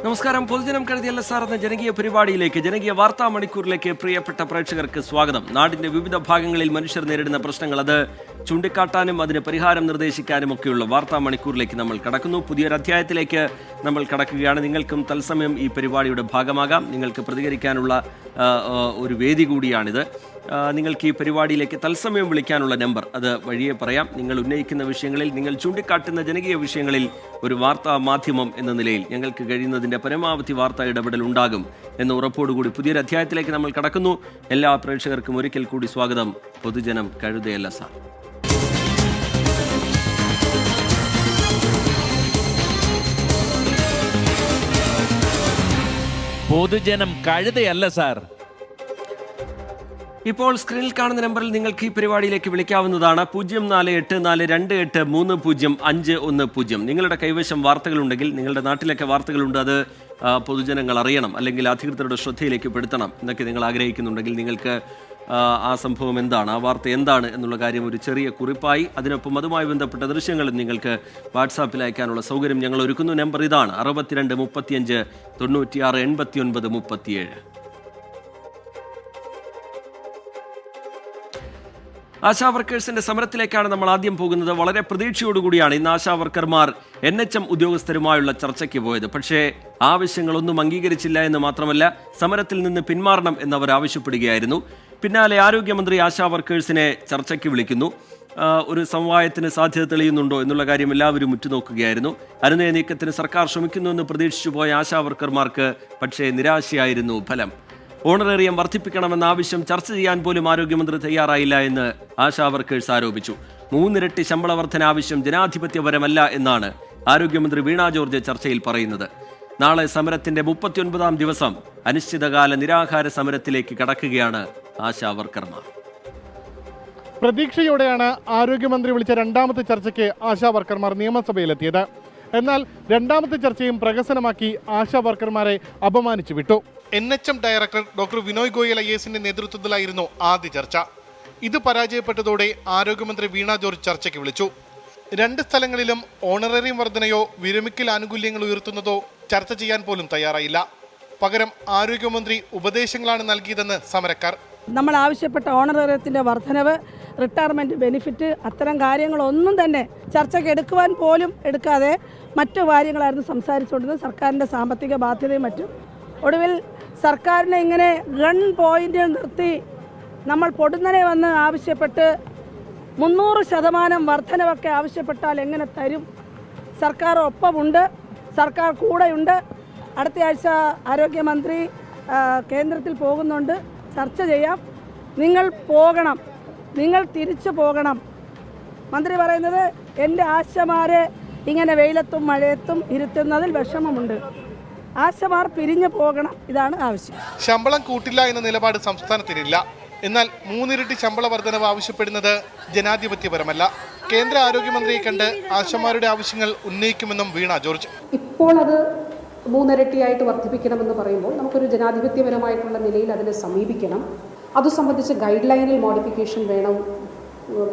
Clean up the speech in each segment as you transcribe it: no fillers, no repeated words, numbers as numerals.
നമസ്കാരം. പൊതുജനം കരുതിയല്ല സാർ എന്ന ജനകീയ പരിപാടിയിലേക്ക്, ജനകീയ വാർത്താ മണിക്കൂറിലേക്ക് പ്രിയപ്പെട്ട പ്രേക്ഷകർക്ക് സ്വാഗതം. നാടിന്റെ വിവിധ ഭാഗങ്ങളിൽ മനുഷ്യർ നേരിടുന്ന പ്രശ്നങ്ങൾ അത് ചൂണ്ടിക്കാട്ടാനും അതിന് പരിഹാരം നിർദ്ദേശിക്കാനും ഒക്കെയുള്ള വാർത്താ മണിക്കൂറിലേക്ക് നമ്മൾ കടക്കുന്നു. പുതിയൊരു അധ്യായത്തിലേക്ക് നമ്മൾ കടക്കുകയാണ്. നിങ്ങൾക്കും തത്സമയം ഈ പരിപാടിയുടെ ഭാഗമാകാം. നിങ്ങൾക്ക് പ്രതികരിക്കാനുള്ള ഒരു വേദി കൂടിയാണിത്. നിങ്ങൾക്ക് ഈ പരിപാടിയിലേക്ക് തത്സമയം വിളിക്കാനുള്ള നമ്പർ അത് വഴിയെ പറയാം. നിങ്ങൾ ഉന്നയിക്കുന്ന വിഷയങ്ങളിൽ, നിങ്ങൾ ചൂണ്ടിക്കാട്ടുന്ന ജനകീയ വിഷയങ്ങളിൽ ഒരു വാർത്താ മാധ്യമം എന്ന നിലയിൽ ഞങ്ങൾക്ക് കഴിയുന്നതിൻ്റെ പരമാവധി വാർത്താ ഇടപെടൽ ഉണ്ടാകും എന്ന ഉറപ്പോടുകൂടി പുതിയൊരു അധ്യായത്തിലേക്ക് നമ്മൾ കടക്കുന്നു. എല്ലാ പ്രേക്ഷകർക്കും ഒരിക്കൽ കൂടി സ്വാഗതം. പൊതുജനം കഴുതയല്ല സാർ. പൊതുജനം കഴുതയല്ല സാർ. ഇപ്പോൾ സ്ക്രീനിൽ കാണുന്ന നമ്പറിൽ നിങ്ങൾക്ക് ഈ പരിപാടിയിലേക്ക് വിളിക്കാവുന്നതാണ്. 0484230510. നിങ്ങളുടെ കൈവശം വാർത്തകളുണ്ടെങ്കിൽ, നിങ്ങളുടെ നാട്ടിലൊക്കെ വാർത്തകളുണ്ട്, അത് പൊതുജനങ്ങൾ അറിയണം, അല്ലെങ്കിൽ അധികൃതരുടെ ശ്രദ്ധയിലേക്ക് പെടുത്തണം എന്നൊക്കെ നിങ്ങൾ ആഗ്രഹിക്കുന്നുണ്ടെങ്കിൽ, നിങ്ങൾക്ക് ആ സംഭവം എന്താണ്, ആ വാർത്ത എന്താണ് എന്നുള്ള കാര്യം ഒരു ചെറിയ കുറിപ്പായി, അതിനൊപ്പം അതുമായി ബന്ധപ്പെട്ട ദൃശ്യങ്ങളും നിങ്ങൾക്ക് വാട്സാപ്പിൽ അയക്കാനുള്ള സൗകര്യം ഞങ്ങൾ ഒരുക്കുന്നു. നമ്പർ ഇതാണ്: 62 35 96 89 37. ആശാ വർക്കേഴ്സിന്റെ സമരത്തിലേക്കാണ് നമ്മൾ ആദ്യം പോകുന്നത്. വളരെ പ്രതീക്ഷയോടുകൂടിയാണ് ഇന്ന് ആശാ വർക്കർമാർ NHM ഉദ്യോഗസ്ഥരുമായുള്ള ചർച്ചയ്ക്ക് പോയത്. പക്ഷേ ആവശ്യങ്ങളൊന്നും അംഗീകരിച്ചില്ല എന്ന് മാത്രമല്ല, സമരത്തിൽ നിന്ന് പിന്മാറണം എന്നവർ ആവശ്യപ്പെടുകയായിരുന്നു. പിന്നാലെ ആരോഗ്യമന്ത്രി ആശാ വർക്കേഴ്സിനെ ചർച്ചയ്ക്ക് വിളിക്കുന്നു. ഒരു സമവായത്തിന് സാധ്യത തെളിയുന്നുണ്ടോ എന്നുള്ള കാര്യം എല്ലാവരും ഉറ്റുനോക്കുകയായിരുന്നു. അനുനയ നീക്കത്തിന് സർക്കാർ ശ്രമിക്കുന്നുവെന്ന് പ്രതീക്ഷിച്ചു പോയ ആശാ വർക്കർമാർക്ക് പക്ഷേ നിരാശയായിരുന്നു ഫലം. ഓണറേറിയം വർദ്ധിപ്പിക്കണമെന്ന ആവശ്യം ചർച്ച ചെയ്യാൻ പോലും ആരോഗ്യമന്ത്രി തയ്യാറായില്ല എന്ന് ആശാ വർക്കേഴ്സ് ആരോപിച്ചു. 3 ഇരട്ടി ശമ്പള വർധന ആവശ്യം ജനാധിപത്യപരമല്ല എന്നാണ് ആരോഗ്യമന്ത്രി വീണ ജോർജ് ചർച്ചയിൽ പറയുന്നത്. നാളെ സമരത്തിന്റെ 39ാം ദിവസം അനിശ്ചിതകാല നിരാഹാര സമരത്തിലേക്ക് കടക്കുകയാണ് ആശാ വർക്കർമാർ. പ്രതീക്ഷയോടെയാണ് ആരോഗ്യമന്ത്രി വിളിച്ച രണ്ടാമത്തെ ചർച്ചയ്ക്ക് ആശാ വർക്കർമാർ നിയമസഭയിലെത്തിയത്. എന്നാൽ രണ്ടാമത്തെ ചർച്ചയും പ്രഹസനമാക്കി ആശാ വർക്കർമാരെ അപമാനിച്ചു വിട്ടു. NHM director doctor Vinoy Goyal IASന്റെ നേതൃത്വത്തിലായിരുന്നു ആദ്യ ചർച്ച. ഇത് പരാജയപ്പെട്ടതോടെ ആരോഗ്യമന്ത്രി വീണ ജോർജ് ചർച്ചയ്ക്ക് വിളിച്ചു. 2 സ്ഥലങ്ങളിലും ഓണറേറിയം വർധനയോ വിരമിക്കൽ ആനുകൂല്യങ്ങൾ ഉയർത്തുന്നതോ ചർച്ച ചെയ്യാൻ പോലും തയ്യാറായില്ല. പകരം ആരോഗ്യമന്ത്രി ഉപദേശങ്ങളാണ് നൽകിയതെന്ന് സമരക്കാർ. നമ്മൾ ആവശ്യപ്പെട്ട ഓണറേറിയത്തിൻ്റെ വർധനവ്, റിട്ടയർമെൻറ്റ് ബെനിഫിറ്റ്, അത്തരം കാര്യങ്ങളൊന്നും തന്നെ ചർച്ചയ്ക്ക് എടുക്കുവാൻ പോലും എടുക്കാതെ മറ്റു കാര്യങ്ങളായിരുന്നു സംസാരിച്ചുകൊണ്ടിരുന്നത്. സർക്കാരിൻ്റെ സാമ്പത്തിക ബാധ്യതയും മറ്റും. ഒടുവിൽ സർക്കാരിനെ ഇങ്ങനെ ഗൺ പോയിന്റിൽ നിർത്തി നമ്മൾ പൊടുന്നനെ വന്ന് ആവശ്യപ്പെട്ട് 300% വർധനവൊക്കെ ആവശ്യപ്പെട്ടാൽ എങ്ങനെ തരും? സർക്കാർ ഒപ്പമുണ്ട്, സർക്കാർ കൂടെയുണ്ട്. അടുത്ത ആഴ്ച ആരോഗ്യമന്ത്രി കേന്ദ്രത്തിൽ പോകുന്നുണ്ട്. ചർച്ച ചെയ്യാം. നിങ്ങൾ പോകണം, നിങ്ങൾ തിരിച്ചു പോകണം. മന്ത്രി പറയുന്നത് എൻ്റെ ആശമാരെ ഇങ്ങനെ വെയിലത്തും മഴയത്തും ഇരുത്തുന്നതിൽ വിഷമമുണ്ട്. ആശമാർ പിരിഞ്ഞു പോകണം, ഇതാണ് ആവശ്യം. ശമ്പളം കൂട്ടില്ല എന്ന നിലപാട് സംസ്ഥാനത്തിനില്ല. എന്നാൽ 3 ഇരട്ടി ശമ്പള വർധനവ് ആവശ്യപ്പെടുന്നത് ജനാധിപത്യപരമല്ല. കേന്ദ്ര ആരോഗ്യമന്ത്രിയെ കണ്ട് ആശമാരുടെ ആവശ്യങ്ങൾ ഉന്നയിക്കുമെന്നും വീണ ജോർജ്. ഇപ്പോൾ അത് 3 ഇരട്ടിയായിട്ട് വർദ്ധിപ്പിക്കണമെന്ന് പറയുമ്പോൾ നമുക്കൊരു ജനാധിപത്യപരമായിട്ടുള്ള നിലയിൽ അതിനെ സമീപിക്കണം. അത് സംബന്ധിച്ച് ഗൈഡ് ലൈനിൽ മോഡിഫിക്കേഷൻ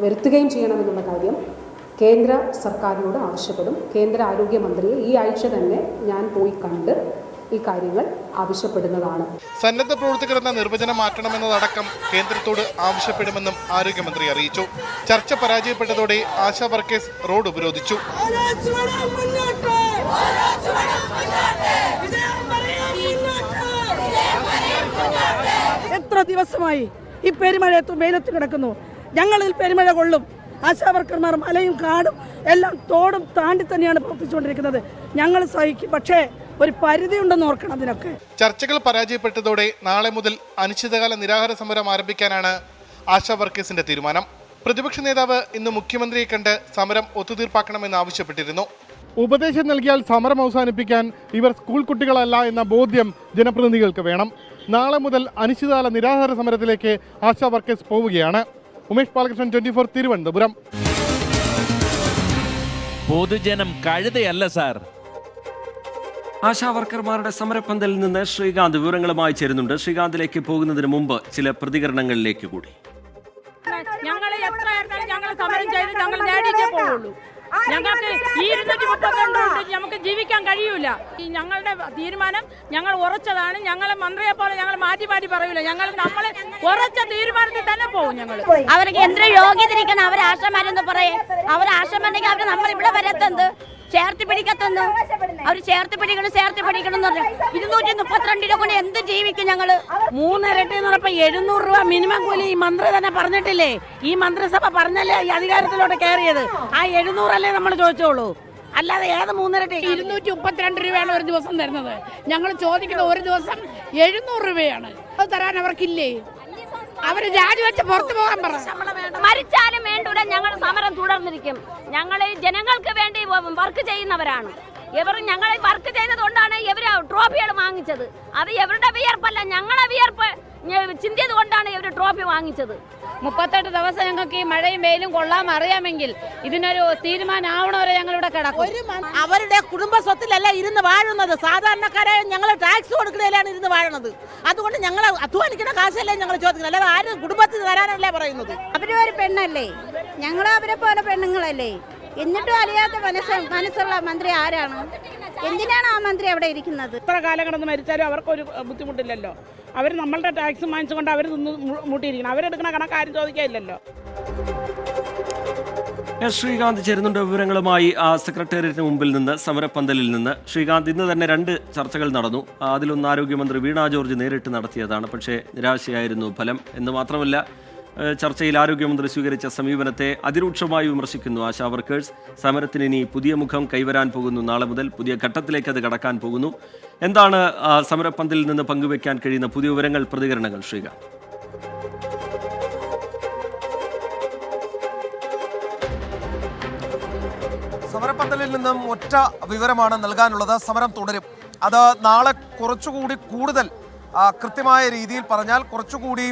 വരുത്തുകയും ചെയ്യണമെന്നുള്ള കാര്യം കേന്ദ്ര സർക്കാരിനോട് ആവശ്യപ്പെടും. കേന്ദ്ര ആരോഗ്യമന്ത്രിയെ ഈ ആഴ്ച തന്നെ ഞാൻ പോയി കണ്ട് ഈ കാര്യങ്ങൾ ആവശ്യപ്പെടുന്നതാണ്. സന്നദ്ധ പ്രവർത്തകർ എന്ന നിർവചനം മാറ്റണമെന്നതടക്കം കേന്ദ്രത്തോട് ആവശ്യപ്പെടുമെന്നും ആരോഗ്യമന്ത്രി അറിയിച്ചു. ചർച്ച പരാജയപ്പെട്ടതോടെ ആശാ വർക്കേഴ്സ് റോഡ് ഉപരോധിച്ചു. എത്ര ദിവസമായി ഈ പെരുമഴയത്തും വെയിലത്തും കിടക്കുന്നു. ഞങ്ങളിൽ പെരുമഴ കൊള്ളും. ആശാ വർക്കർമാർ മലയും കാടും എല്ലാം തോടും താണ്ടി തന്നെയാണ് പ്രവർത്തിച്ചുകൊണ്ടിരിക്കുന്നത്. ഞങ്ങൾ സഹിക്കും, പക്ഷേ ഒരു പരിധി ഉണ്ടെന്ന് ഓർക്കണം അതിനൊക്കെ. ചർച്ചകൾ പരാജയപ്പെട്ടതോടെ നാളെ മുതൽ അനിശ്ചിതകാല നിരാഹാര സമരം ആരംഭിക്കാനാണ് ആശാ വർക്കേഴ്സിന്റെ തീരുമാനം. പ്രതിപക്ഷ നേതാവ് ഇന്ന് മുഖ്യമന്ത്രിയെ കണ്ട് സമരം ഒത്തുതീർപ്പാക്കണമെന്ന് ആവശ്യപ്പെട്ടിരുന്നു. ഉപദേശം നൽകിയാൽ സമരം അവസാനിപ്പിക്കാൻ ഇവർ സ്കൂൾ കുട്ടികളല്ല എന്ന ബോധ്യം ജനപ്രതിനിധികൾക്ക് വേണം. നാളെ മുതൽ അനിശ്ചിതകാല നിരാഹാര സമരത്തിലേക്ക് ആശാ വർക്കേഴ്സ് പോവുകയാണ്. ഉമേഷ് ബാലകൃഷ്ണൻ, 24, തിരുവനന്തപുരം. പൊതുജനം കഴുതയല്ല സാർ. ആശാ വർക്കർമാരുടെ സമരപ്പന്തലിൽ നിന്ന് ശ്രീകാന്ത് വിവരങ്ങളുമായി ചേരുന്നുണ്ട്. ശ്രീകാന്തിലേക്ക് പോകുന്നതിന് മുമ്പ് ചില പ്രതികരണങ്ങളിലേക്ക് കൂടി. ഞങ്ങൾ എത്ര ഞങ്ങൾ സമരം ചെയ്ത് ഞങ്ങൾ നേടിയിട്ടേ പോകുള്ളൂ. ഞങ്ങൾക്ക് ഈ 232 കൊണ്ട് നമുക്ക് ജീവിക്കാൻ കഴിയൂല. ഈ ഞങ്ങളുടെ തീരുമാനം ഞങ്ങൾ ഉറച്ചതാണ്. ഞങ്ങളെ മന്ത്രിയെ പോലെ ഞങ്ങൾ മാറ്റി പറയൂല. നമ്മളെ ഉറച്ച തീരുമാനത്തിൽ തന്നെ പോകും. ഞങ്ങൾ അവർക്ക് എന്തൊരു യോഗ്യത ഇരിക്കണം. അവർ ആശമാരെന്ന് പറയും. അവർ ആശമുണ്ടെങ്കിൽ അവർ നമ്മൾ ഇവിടെ വരത്തെന്ത് ചേർത്ത് പിടിക്കത്തെന്ന് അവർ ചേർത്ത് പിടിക്കണം എന്ന് പറഞ്ഞു. 232 രൂപ കൊണ്ട് എന്ത് ജീവിക്കും ഞങ്ങള്? 3 ഇരട്ടി എന്ന് പറഞ്ഞപ്പോ 700 രൂപ മിനിമം കൂലി ഈ മന്ത്രി തന്നെ പറഞ്ഞിട്ടില്ലേ? ഈ മന്ത്രിസഭ പറഞ്ഞല്ലേ ഈ അധികാരത്തിലോട്ട് കയറിയത്. ആ 700 അല്ലേ നമ്മൾ ചോദിച്ചോളൂ, അല്ലാതെ ഏത് 3 ഇരട്ടി? 232 രൂപയാണ് ഒരു ദിവസം തരുന്നത്. ഞങ്ങൾ ചോദിക്കുന്ന ഒരു ദിവസം 700 രൂപയാണ്. അത് തരാൻ അവർക്കില്ലേ? അവര് രാജിവെച്ച് പുറത്തു പോകാൻ പറ. മരിച്ചാലും വേണ്ടൂല, ഞങ്ങൾ സമരം തുടർന്നിരിക്കും. ഞങ്ങൾ ജനങ്ങൾക്ക് വേണ്ടി വർക്ക് ചെയ്യുന്നവരാണ്. ഇവർ ഞങ്ങളെ വർക്ക് ചെയ്തതുകൊണ്ടാണ് ഇവർ ട്രോഫികൾ വാങ്ങിച്ചത്. അത് ഇവരുടെ വിയർപ്പല്ല, ഞങ്ങളെ വിയർപ്പ് ചിന്തിയത് കൊണ്ടാണ് ഇവർ ട്രോഫി വാങ്ങിച്ചത്. 38 ദിവസം ഞങ്ങൾക്ക് ഈ മഴയും വെയിലും കൊള്ളാൻ അറിയാമെങ്കിൽ ഇതിനൊരു തീരുമാനം ആവണവരെ ഞങ്ങൾ ഇവിടെ കിടക്കും. അവരുടെ കുടുംബ സ്വത്തിലല്ല ഇരുന്ന് വാഴുന്നത്. സാധാരണക്കാരെ ഞങ്ങൾ ടാക്സ് കൊടുക്കുന്നതിലാണ് ഇരുന്ന് വാഴുന്നത്. അതുകൊണ്ട് ഞങ്ങൾ അധ്വാനിക്കുന്ന കാശല്ലേ ഞങ്ങൾ ചോദിക്കുന്നത്, അല്ലാതെ ആരും കുടുംബത്തിൽ തരാനല്ലേ പറയുന്നത്. അവരും ഒരു പെണ്ണല്ലേ, ഞങ്ങളും അവരെ പോലെ പെണ്ണുങ്ങളല്ലേ. എന്നിട്ടും അറിയാത്ത മനസ്സുള്ള മന്ത്രി ആരാണ്? എന്തിനാണ് ആ മന്ത്രി അവിടെ ഇരിക്കുന്നത്? എത്ര കാലം കിടന്ന് മരിച്ചാലും അവർക്കൊരു ബുദ്ധിമുട്ടില്ലല്ലോ. അവർ നമ്മളുടെ ടാക്സ് വാങ്ങിച്ചുകൊണ്ട് അവർ മുട്ടിയിരിക്കണം. അവരെടുക്കുന്ന കണക്കാരും ചോദിക്കാനില്ലല്ലോ. ശ്രീകാന്ത് ചേരുന്നുണ്ട് വിവരങ്ങളുമായി. സെക്രട്ടേറിയറ്റിന് മുമ്പിൽ നിന്ന്, സമരപ്പന്തലിൽ നിന്ന്. ശ്രീകാന്ത്, ഇന്ന് തന്നെ 2 ചർച്ചകൾ നടന്നു. അതിലൊന്ന് ആരോഗ്യമന്ത്രി വീണ ജോർജ് നേരിട്ട് നടത്തിയതാണ്. പക്ഷേ നിരാശയായിരുന്നു ഫലം. എന്ന് മാത്രമല്ല, ചർച്ചയിൽ ആരോഗ്യമന്ത്രി സ്വീകരിച്ച സമീപനത്തെ അതിരൂക്ഷമായി വിമർശിക്കുന്നു ആശാ വർക്കേഴ്സ്. സമരത്തിന് ഇനി പുതിയ മുഖം കൈവരാൻ പോകുന്നു. നാളെ മുതൽ പുതിയ ഘട്ടത്തിലേക്ക് അത് കടക്കാൻ പോകുന്നു. എന്താണ് സമരപ്പന്തലിൽ നിന്ന് പങ്കുവെക്കാൻ കഴിയുന്ന പുതിയ വിവരങ്ങൾ, പ്രതികരണങ്ങൾ? ശ്രീകാന്ത്. സമരപ്പന്തലിൽ നിന്നും ഒറ്റ വിവരമാണ് നൽകാനുള്ളത്. സമരം തുടരും. അത് നാളെ കുറച്ചുകൂടി കൂടുതൽ കൃത്യമായ രീതിയിൽ പറഞ്ഞാൽ കുറച്ചുകൂടി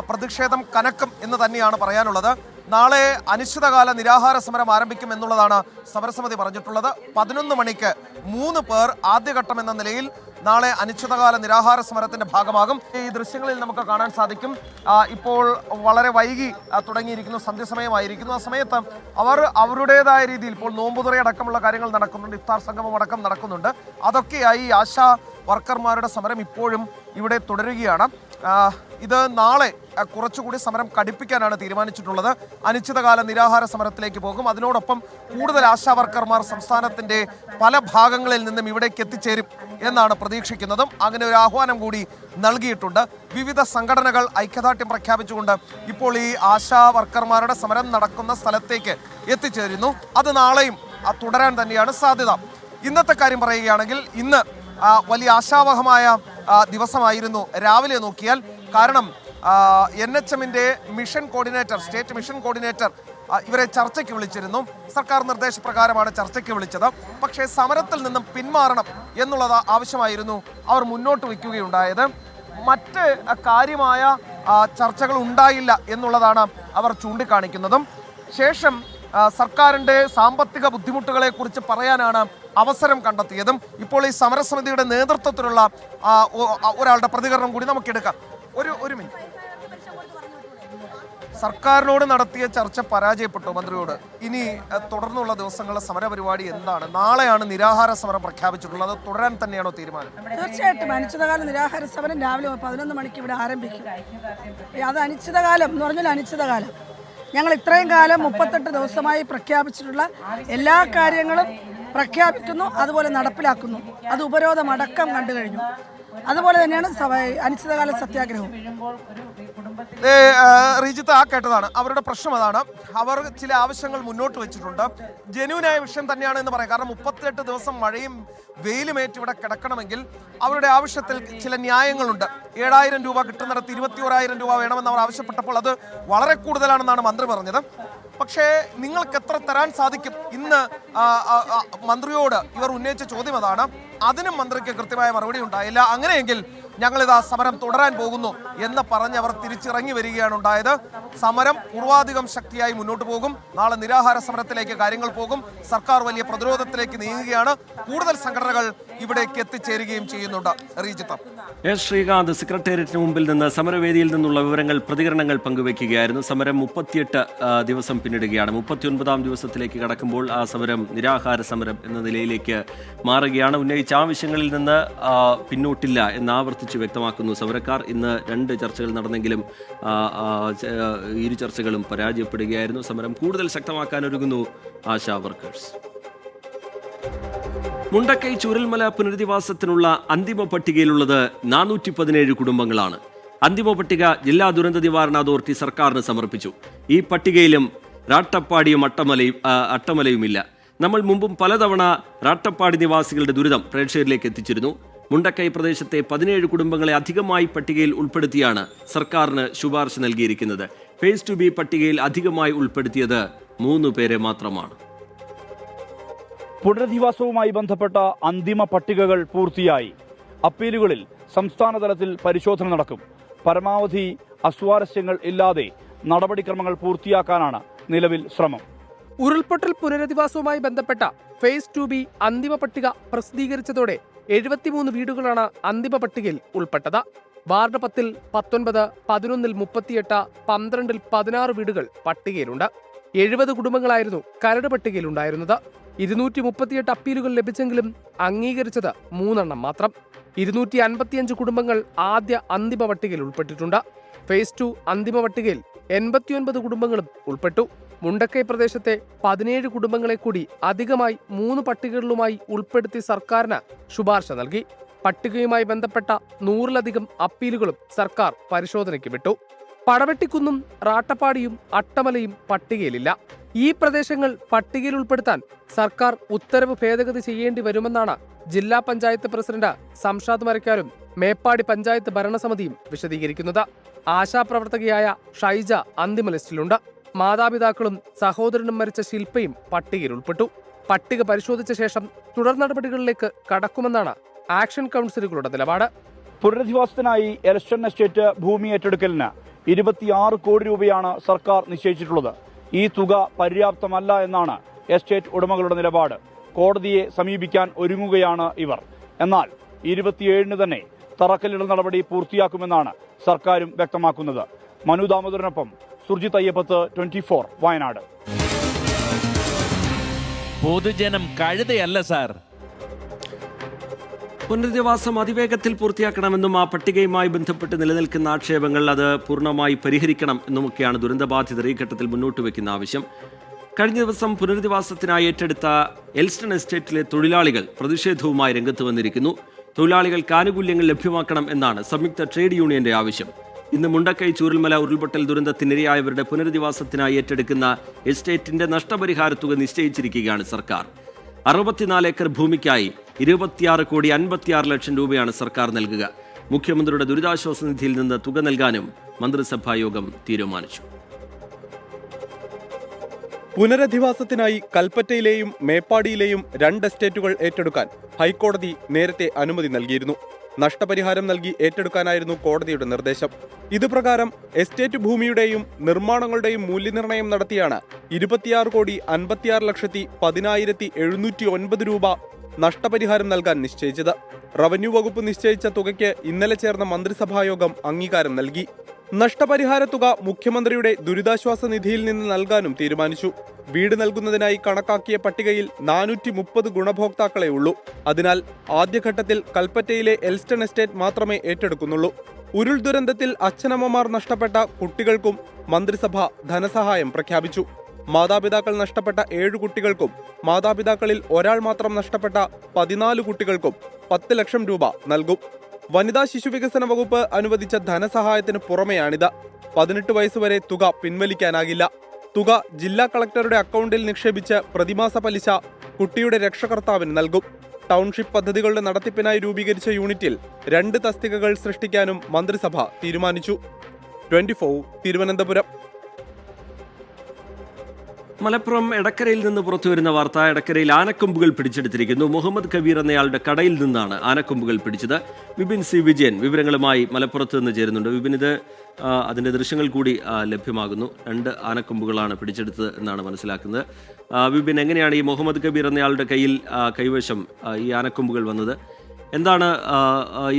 പ്രതിഷേധം കനക്കും എന്ന് തന്നെയാണ് പറയാനുള്ളത്. നാളെ അനിശ്ചിതകാല നിരാഹാര സമരം ആരംഭിക്കും എന്നുള്ളതാണ് സമരസമിതി പറഞ്ഞിട്ടുള്ളത്. 11 മണിക്ക് 3 പേർ ആദ്യഘട്ടം എന്ന നിലയിൽ നാളെ അനിശ്ചിതകാല നിരാഹാര സമരത്തിന്റെ ഭാഗമാകും. ഈ ദൃശ്യങ്ങളിൽ നമുക്ക് കാണാൻ സാധിക്കും, ഇപ്പോൾ വളരെ വൈകി തുടങ്ങിയിരിക്കുന്നു, സന്ധ്യസമയമായിരിക്കുന്നു. ആ സമയത്ത് അവർ അവരുടേതായ രീതിയിൽ ഇപ്പോൾ നോമ്പുതുറ അടക്കമുള്ള കാര്യങ്ങൾ നടക്കുന്നുണ്ട്, ഇഫ്താർ സംഗമം അടക്കം നടക്കുന്നുണ്ട്. അതൊക്കെയായി ആശാ വർക്കർമാരുടെ സമരം ഇപ്പോഴും ഇവിടെ തുടരുകയാണ്. ഇത് നാളെ കുറച്ചുകൂടി സമരം കടുപ്പിക്കാനാണ് തീരുമാനിച്ചിട്ടുള്ളത്. അനിശ്ചിതകാല നിരാഹാര സമരത്തിലേക്ക് പോകും. അതിനോടൊപ്പം കൂടുതൽ ആശാ വർക്കർമാർ സംസ്ഥാനത്തിന്റെ പല ഭാഗങ്ങളിൽ നിന്നും ഇവിടേക്ക് എത്തിച്ചേരും എന്നാണ് പ്രതീക്ഷിക്കുന്നതും. അങ്ങനെ ഒരു ആഹ്വാനം കൂടി നൽകിയിട്ടുണ്ട്. വിവിധ സംഘടനകൾ ഐക്യദാർഢ്യം പ്രഖ്യാപിച്ചുകൊണ്ട് ഇപ്പോൾ ഈ ആശാ വർക്കർമാരുടെ സമരം നടക്കുന്ന സ്ഥലത്തേക്ക് എത്തിച്ചേരുന്നു. അത് നാളെയും തുടരാൻ തന്നെയാണ് സാധ്യത. ഇന്നത്തെ കാര്യം പറയുകയാണെങ്കിൽ ഇന്ന് വലിയ ആശാവഹമായ ദിവസമായിരുന്നു രാവിലെ നോക്കിയാൽ. കാരണം NHMന്റെ mission coordinator, state mission coordinator ഇവരെ ചർച്ചയ്ക്ക് വിളിച്ചിരുന്നു. സർക്കാർ നിർദ്ദേശപ്രകാരമാണ് ചർച്ചയ്ക്ക് വിളിച്ചത്. പക്ഷേ സമരത്തിൽ നിന്നും പിന്മാറണം എന്നുള്ളത് ആവശ്യമായിരുന്നു അവർ മുന്നോട്ട് വയ്ക്കുകയുണ്ടായത്. മറ്റ് കാര്യമായ ചർച്ചകൾ ഉണ്ടായില്ല എന്നുള്ളതാണ് അവർ ചൂണ്ടിക്കാണിക്കുന്നതും. ശേഷം സർക്കാരിൻ്റെ സാമ്പത്തിക ബുദ്ധിമുട്ടുകളെ കുറിച്ച് പറയാനാണ് അവസരം കണ്ടെത്തിയതും. ഇപ്പോൾ ഈ സമരസമിതിയുടെ നേതൃത്വത്തിലുള്ള ഒരാളുടെ പ്രതികരണം കൂടി നമുക്കെടുക്കാം. ഒരു മിനിറ്റ്. സർക്കാരിനോട് നടത്തിയ ചർച്ച പരാജയപ്പെട്ടു മന്ത്രിയോട്. ഇനി തുടർന്നുള്ള ദിവസങ്ങളിലെ സമരപരിപാടി എന്താണ്? നാളെയാണ് നിരാഹാര സമരം പ്രഖ്യാപിച്ചിട്ടുള്ളത്. അത് തുടരാൻ തന്നെയാണോ തീരുമാനം? തീർച്ചയായിട്ടും അനിശ്ചിതകാല നിരാഹാര സമരം രാവിലെ 11 മണിക്ക് ഇവിടെ ആരംഭിക്കും. അത് അനിശ്ചിതകാലം എന്ന് പറഞ്ഞാൽ അനിശ്ചിതകാലം. ഞങ്ങൾ ഇത്രയും കാലം 38 ദിവസമായി പ്രഖ്യാപിച്ചിട്ടുള്ള എല്ലാ കാര്യങ്ങളും പ്രഖ്യാപിക്കുന്നു, അതുപോലെ നടപ്പിലാക്കുന്നു. അത് ഉപരോധമടക്കം കണ്ടു കഴിഞ്ഞു. അതുപോലെ തന്നെയാണ് അനിശ്ചിതകാല സത്യാഗ്രഹവും. റീജിത്ത് കേട്ടതാണ് അവരുടെ പ്രശ്നം. അതാണ് അവർ ചില ആവശ്യങ്ങൾ മുന്നോട്ട് വെച്ചിട്ടുണ്ട്. ജെന്യൂനായ വിഷയം തന്നെയാണ് എന്ന് പറയാം. കാരണം 38 ദിവസം മഴയും വെയിലുമേറ്റ് ഇവിടെ കിടക്കണമെങ്കിൽ അവരുടെ ആവശ്യത്തിൽ ചില ന്യായങ്ങളുണ്ട്. 7,000 രൂപ കിട്ടുന്നിടത്ത് 21,000 രൂപ വേണമെന്ന് അവർ ആവശ്യപ്പെട്ടപ്പോൾ അത് വളരെ കൂടുതലാണെന്നാണ് മന്ത്രി പറഞ്ഞത്. പക്ഷേ നിങ്ങൾക്ക് എത്ര തരാൻ സാധിക്കും? ഇന്ന് മന്ത്രിയോട് ഇവർ ഉന്നയിച്ച ചോദ്യം അതാണ്. അതിനും മന്ത്രിക്ക് കൃത്യമായ മറുപടി ഉണ്ടായില്ല. അങ്ങനെയെങ്കിൽ ഞങ്ങളിതാ സമരം തുടരാൻ പോകുന്നു എന്ന് പറഞ്ഞ് അവർ തിരിച്ചിറങ്ങി വരികയാണ് ഉണ്ടായത്. സമരം പൂർവാധികം ശക്തിയായി മുന്നോട്ട് പോകും. നാളെ നിരാഹാര സമരത്തിലേക്ക് കാര്യങ്ങൾ പോകും. സർക്കാർ വലിയ പ്രതിരോധത്തിലേക്ക് നീങ്ങുകയാണ്. കൂടുതൽ സംഘടനകൾ ഇവിടേക്ക് എത്തിച്ചേരുകയും ചെയ്യുന്നുണ്ട്. റീജിത്ത്. എസ് ശ്രീകാന്ത് സെക്രട്ടേറിയറ്റിന് മുമ്പിൽ നിന്ന് സമരവേദിയിൽ നിന്നുള്ള പ്രതികരണങ്ങൾ പങ്കുവയ്ക്കുകയായിരുന്നു. സമരം 38 ദിവസം പിന്നിടുകയാണ്. 39ാം ദിവസത്തിലേക്ക് കടക്കുമ്പോൾ ആ സമരം നിരാഹാര സമരം എന്ന നിലയിലേക്ക് മാറുകയാണ്. ഉന്നയിച്ച ആവശ്യങ്ങളിൽ നിന്ന് പിന്നോട്ടില്ല എന്ന് ആവർത്തിച്ച് വ്യക്തമാക്കുന്നു സമരക്കാർ. ഇന്ന് 2 ചർച്ചകൾ നടന്നെങ്കിലും ഇരു ചർച്ചകളും പരാജയപ്പെടുകയായിരുന്നു. സമരം കൂടുതൽ ശക്തമാക്കാനൊരുങ്ങുന്നു ആശാ വർക്കേഴ്സ്. മുണ്ടക്കൈ ചൂരൽമല പുനരധിവാസത്തിനുള്ള അന്തിമ പട്ടികയിലുള്ളത് 417 കുടുംബങ്ങളാണ്. അന്തിമ പട്ടിക ജില്ലാ ദുരന്ത നിവാരണ അതോറിറ്റി സർക്കാരിന് സമർപ്പിച്ചു. ഈ പട്ടികയിലും രാട്ടപ്പാടിയും അട്ടമലയുമില്ല. നമ്മൾ മുമ്പും പലതവണ രാട്ടപ്പാടി നിവാസികളുടെ ദുരിതം പ്രേക്ഷകരിലേക്ക് എത്തിച്ചിരുന്നു. മുണ്ടക്കൈ പ്രദേശത്തെ 17 കുടുംബങ്ങളെ അധികമായി പട്ടികയിൽ ഉൾപ്പെടുത്തിയാണ് സർക്കാരിന് ശുപാർശ നൽകിയിരിക്കുന്നത്. ഫേസ് 2B പട്ടികയിൽ അധികമായി ഉൾപ്പെടുത്തിയത് 3 പേരെ മാത്രമാണ്. പുനരധിവാസവുമായി ബന്ധപ്പെട്ട അന്തിമ പട്ടികകൾ പൂർത്തിയായി. അപ്പീലുകളിൽ സംസ്ഥാന തലത്തിൽ പരിശോധന നടക്കും. പരമാവധി അസ്വാരസ്യങ്ങൾ ഇല്ലാതെ നടപടിക്രമങ്ങൾ പൂർത്തിയാക്കാനാണ് നിലവിൽ ശ്രമം. ഉരുൾപൊട്ടൽ പുനരധിവാസവുമായി ബന്ധപ്പെട്ട ഫേസ് 2B അന്തിമ പട്ടിക പ്രസിദ്ധീകരിച്ചതോടെ 73 വീടുകളാണ് അന്തിമ പട്ടികയിൽ ഉൾപ്പെട്ടത്. വാർഡ് 10-ൽ 19, 11-ൽ 38, 12-ൽ 16 വീടുകൾ പട്ടികയിലുണ്ട്. 70 കുടുംബങ്ങളായിരുന്നു കരട് പട്ടികയിലുണ്ടായിരുന്നത്. 238 അപ്പീലുകൾ ലഭിച്ചെങ്കിലും അംഗീകരിച്ചത് 3 എണ്ണം മാത്രം. 255 കുടുംബങ്ങൾ ആദ്യ അന്തിമ പട്ടികയിൽ ഉൾപ്പെട്ടിട്ടുണ്ട്. ഫേസ് 2 അന്തിമ പട്ടികയിൽ 89 കുടുംബങ്ങളും ഉൾപ്പെട്ടു. മുണ്ടക്കൈ പ്രദേശത്തെ 17 കുടുംബങ്ങളെ കൂടി അധികമായി 3 പട്ടികകളിലുമായി ഉൾപ്പെടുത്തി സർക്കാരിന് ശുപാർശ നൽകി. പട്ടികയുമായി ബന്ധപ്പെട്ട 100-ലധികം അപ്പീലുകളും സർക്കാർ പരിശോധനയ്ക്ക് വിട്ടു. പടവെട്ടിക്കുന്നും റാട്ടപ്പാടിയും അട്ടമലയും പട്ടികയിലില്ല. ഈ പ്രദേശങ്ങൾ പട്ടികയിൽ ഉൾപ്പെടുത്താൻ സർക്കാർ ഉത്തരവ് ഭേദഗതി ചെയ്യേണ്ടി വരുമെന്നാണ് ജില്ലാ പഞ്ചായത്ത് പ്രസിഡന്റ് സംഷാദ് മരക്കാരും മേപ്പാടി പഞ്ചായത്ത് ഭരണസമിതിയും വിശദീകരിക്കുന്നത്. ആശാപ്രവർത്തകയായ ഷൈജ അന്തിമ ലിസ്റ്റിലുണ്ട്. മാതാപിതാക്കളും സഹോദരനും മരിച്ച ശില്പയും പട്ടികയിൽ ഉൾപ്പെട്ടു. പട്ടിക പരിശോധിച്ച ശേഷം തുടർ നടപടികളിലേക്ക് കടക്കുമെന്നാണ് ആക്ഷൻ കൗൺസിലുകളുടെ നിലപാട്. പുനരധിവാസത്തിനായി എലസ്റ്റൺ എസ്റ്റേറ്റ് ഭൂമി ഏറ്റെടുക്കലിന് 26 കോടി രൂപയാണ് സർക്കാർ നിശ്ചയിച്ചിട്ടുള്ളത്. ഈ തുക പര്യാപ്തമല്ല എന്നാണ് എസ്റ്റേറ്റ് ഉടമകളുടെ നിലപാട്. കോടതിയെ സമീപിക്കാൻ ഒരുങ്ങുകയാണ് ഇവർ. എന്നാൽ 27-ന് തന്നെ തറക്കല്ലിടൽ നടപടി പൂർത്തിയാക്കുമെന്നാണ് സർക്കാരും വ്യക്തമാക്കുന്നത്. മനു ദാമോദരനൊപ്പം സുർജിത് അയ്യപ്പത്ത്, 24 വയനാട്. പൊതുജനം കഴുതയല്ല സാർ. പുനരധിവാസം അതിവേഗത്തിൽ പൂർത്തിയാക്കണമെന്നും ആ പട്ടികയുമായി ബന്ധപ്പെട്ട് നിലനിൽക്കുന്ന ആക്ഷേപങ്ങൾ അത് പൂർണ്ണമായി പരിഹരിക്കണം എന്നുമൊക്കെയാണ് ദുരന്തബാധിതർ ഈ ഘട്ടത്തിൽ മുന്നോട്ട് വയ്ക്കുന്ന ആവശ്യം. കഴിഞ്ഞ ദിവസം പുനരധിവാസത്തിനായി ഏറ്റെടുത്ത എൽസ്റ്റൺ എസ്റ്റേറ്റിലെ തൊഴിലാളികൾ പ്രതിഷേധവുമായി രംഗത്ത് വന്നിരിക്കുന്നു. തൊഴിലാളികൾക്ക് ആനുകൂല്യങ്ങൾ ലഭ്യമാക്കണം എന്നാണ് സംയുക്ത ട്രേഡ് യൂണിയന്റെ ആവശ്യം. ഇന്ന് മുണ്ടക്കൈ ചൂരൽമല ഉരുൾപൊട്ടൽ ദുരന്തത്തിനിരയായവരുടെ പുനരധിവാസത്തിനായി ഏറ്റെടുക്കുന്ന എസ്റ്റേറ്റിന്റെ നഷ്ടപരിഹാര തുക നിശ്ചയിച്ചിരിക്കുകയാണ് സർക്കാർ. 64 ഏക്കർ ഭൂമിക്കായി 26 കോടി 56 ലക്ഷം രൂപയാണ് സർക്കാർ നൽകുക. മുഖ്യമന്ത്രിയുടെ ദുരിതാശ്വാസ നിധിയിൽ നിന്ന് തുക നൽകാനും മന്ത്രിസഭാ യോഗം തീരുമാനിച്ചു. പുനരധിവാസത്തിനായി കൽപ്പറ്റയിലെയും മേപ്പാടിയിലെയും 2 എസ്റ്റേറ്റുകൾ ഏറ്റെടുക്കാൻ ഹൈക്കോടതി നേരത്തെ അനുമതി നൽകിയിരുന്നു. നഷ്ടപരിഹാരം നൽകി ഏറ്റെടുക്കാനായിരുന്നു കോടതിയുടെ നിർദ്ദേശം. ഇതുപ്രകാരം എസ്റ്റേറ്റ് ഭൂമിയുടെയും നിർമ്മാണങ്ങളുടെയും മൂല്യനിർണ്ണയം നടത്തിയാണ് 26 കോടി 56 ലക്ഷത്തി 10,709 രൂപ നഷ്ടപരിഹാരം നൽകാൻ നിശ്ചയിച്ചത്. റവന്യൂ വകുപ്പ് നിശ്ചയിച്ച തുകയ്ക്ക് ഇന്നലെ ചേർന്ന മന്ത്രിസഭായോഗം അംഗീകാരം നൽകി. നഷ്ടപരിഹാര തുക മുഖ്യമന്ത്രിയുടെ ദുരിതാശ്വാസ നിധിയിൽ നിന്ന് നൽകാനും തീരുമാനിച്ചു. വീട് നൽകുന്നതിനായി കണക്കാക്കിയ പട്ടികയിൽ 430 ഗുണഭോക്താക്കളെ ഉള്ളൂ. അതിനാൽ ആദ്യഘട്ടത്തിൽ കൽപ്പറ്റയിലെ എൽസ്റ്റൺ എസ്റ്റേറ്റ് മാത്രമേ ഏറ്റെടുക്കുന്നുള്ളൂ. ഉരുൾ ദുരന്തത്തിൽ അച്ഛനമ്മമാർ നഷ്ടപ്പെട്ട കുട്ടികൾക്കും മന്ത്രിസഭ ധനസഹായം പ്രഖ്യാപിച്ചു. മാതാപിതാക്കൾ നഷ്ടപ്പെട്ട 7 കുട്ടികൾക്കും മാതാപിതാക്കളിൽ ഒരാൾ മാത്രം നഷ്ടപ്പെട്ട 14 കുട്ടികൾക്കും 10 ലക്ഷം രൂപ നൽകും. വനിതാ ശിശുവികസന വകുപ്പ് അനുവദിച്ച ധനസഹായത്തിന് പുറമെയാണിത്. 18 വയസ്സുവരെ തുക പിൻവലിക്കാനാകില്ല. തുക ജില്ലാ കളക്ടറുടെ അക്കൗണ്ടിൽ നിക്ഷേപിച്ച് പ്രതിമാസ പലിശ കുട്ടിയുടെ രക്ഷകർത്താവിന് നൽകും. ടൗൺഷിപ്പ് പദ്ധതികളുടെ നടത്തിപ്പിനായി രൂപീകരിച്ച യൂണിറ്റിൽ 2 തസ്തികകൾ സൃഷ്ടിക്കാനും മന്ത്രിസഭ തീരുമാനിച്ചു. 24 തിരുവനന്തപുരം. മലപ്പുറം എടക്കരയിൽ നിന്ന് പുറത്തുവരുന്ന വാർത്ത. എടക്കരയിൽ ആനക്കൊമ്പുകൾ പിടിച്ചെടുത്തിരിക്കുന്നു. മുഹമ്മദ് കബീർ എന്നയാളുടെ കടയിൽ നിന്നാണ് ആനക്കൊമ്പുകൾ പിടിച്ചത്. വിപിൻ സി വിജയൻ വിവരങ്ങളുമായി മലപ്പുറത്ത് നിന്ന് ചേരുന്നുണ്ട്. വിപിൻ, ഇത് അതിൻ്റെ ദൃശ്യങ്ങൾ കൂടി ലഭ്യമാകുന്നു. 2 ആനക്കൊമ്പുകളാണ് പിടിച്ചെടുത്തത് എന്നാണ് മനസ്സിലാക്കുന്നത്. വിപിൻ, എങ്ങനെയാണ് ഈ മുഹമ്മദ് കബീർ എന്നയാളുടെ കൈവശം ഈ ആനക്കൊമ്പുകൾ വന്നത്? എന്താണ്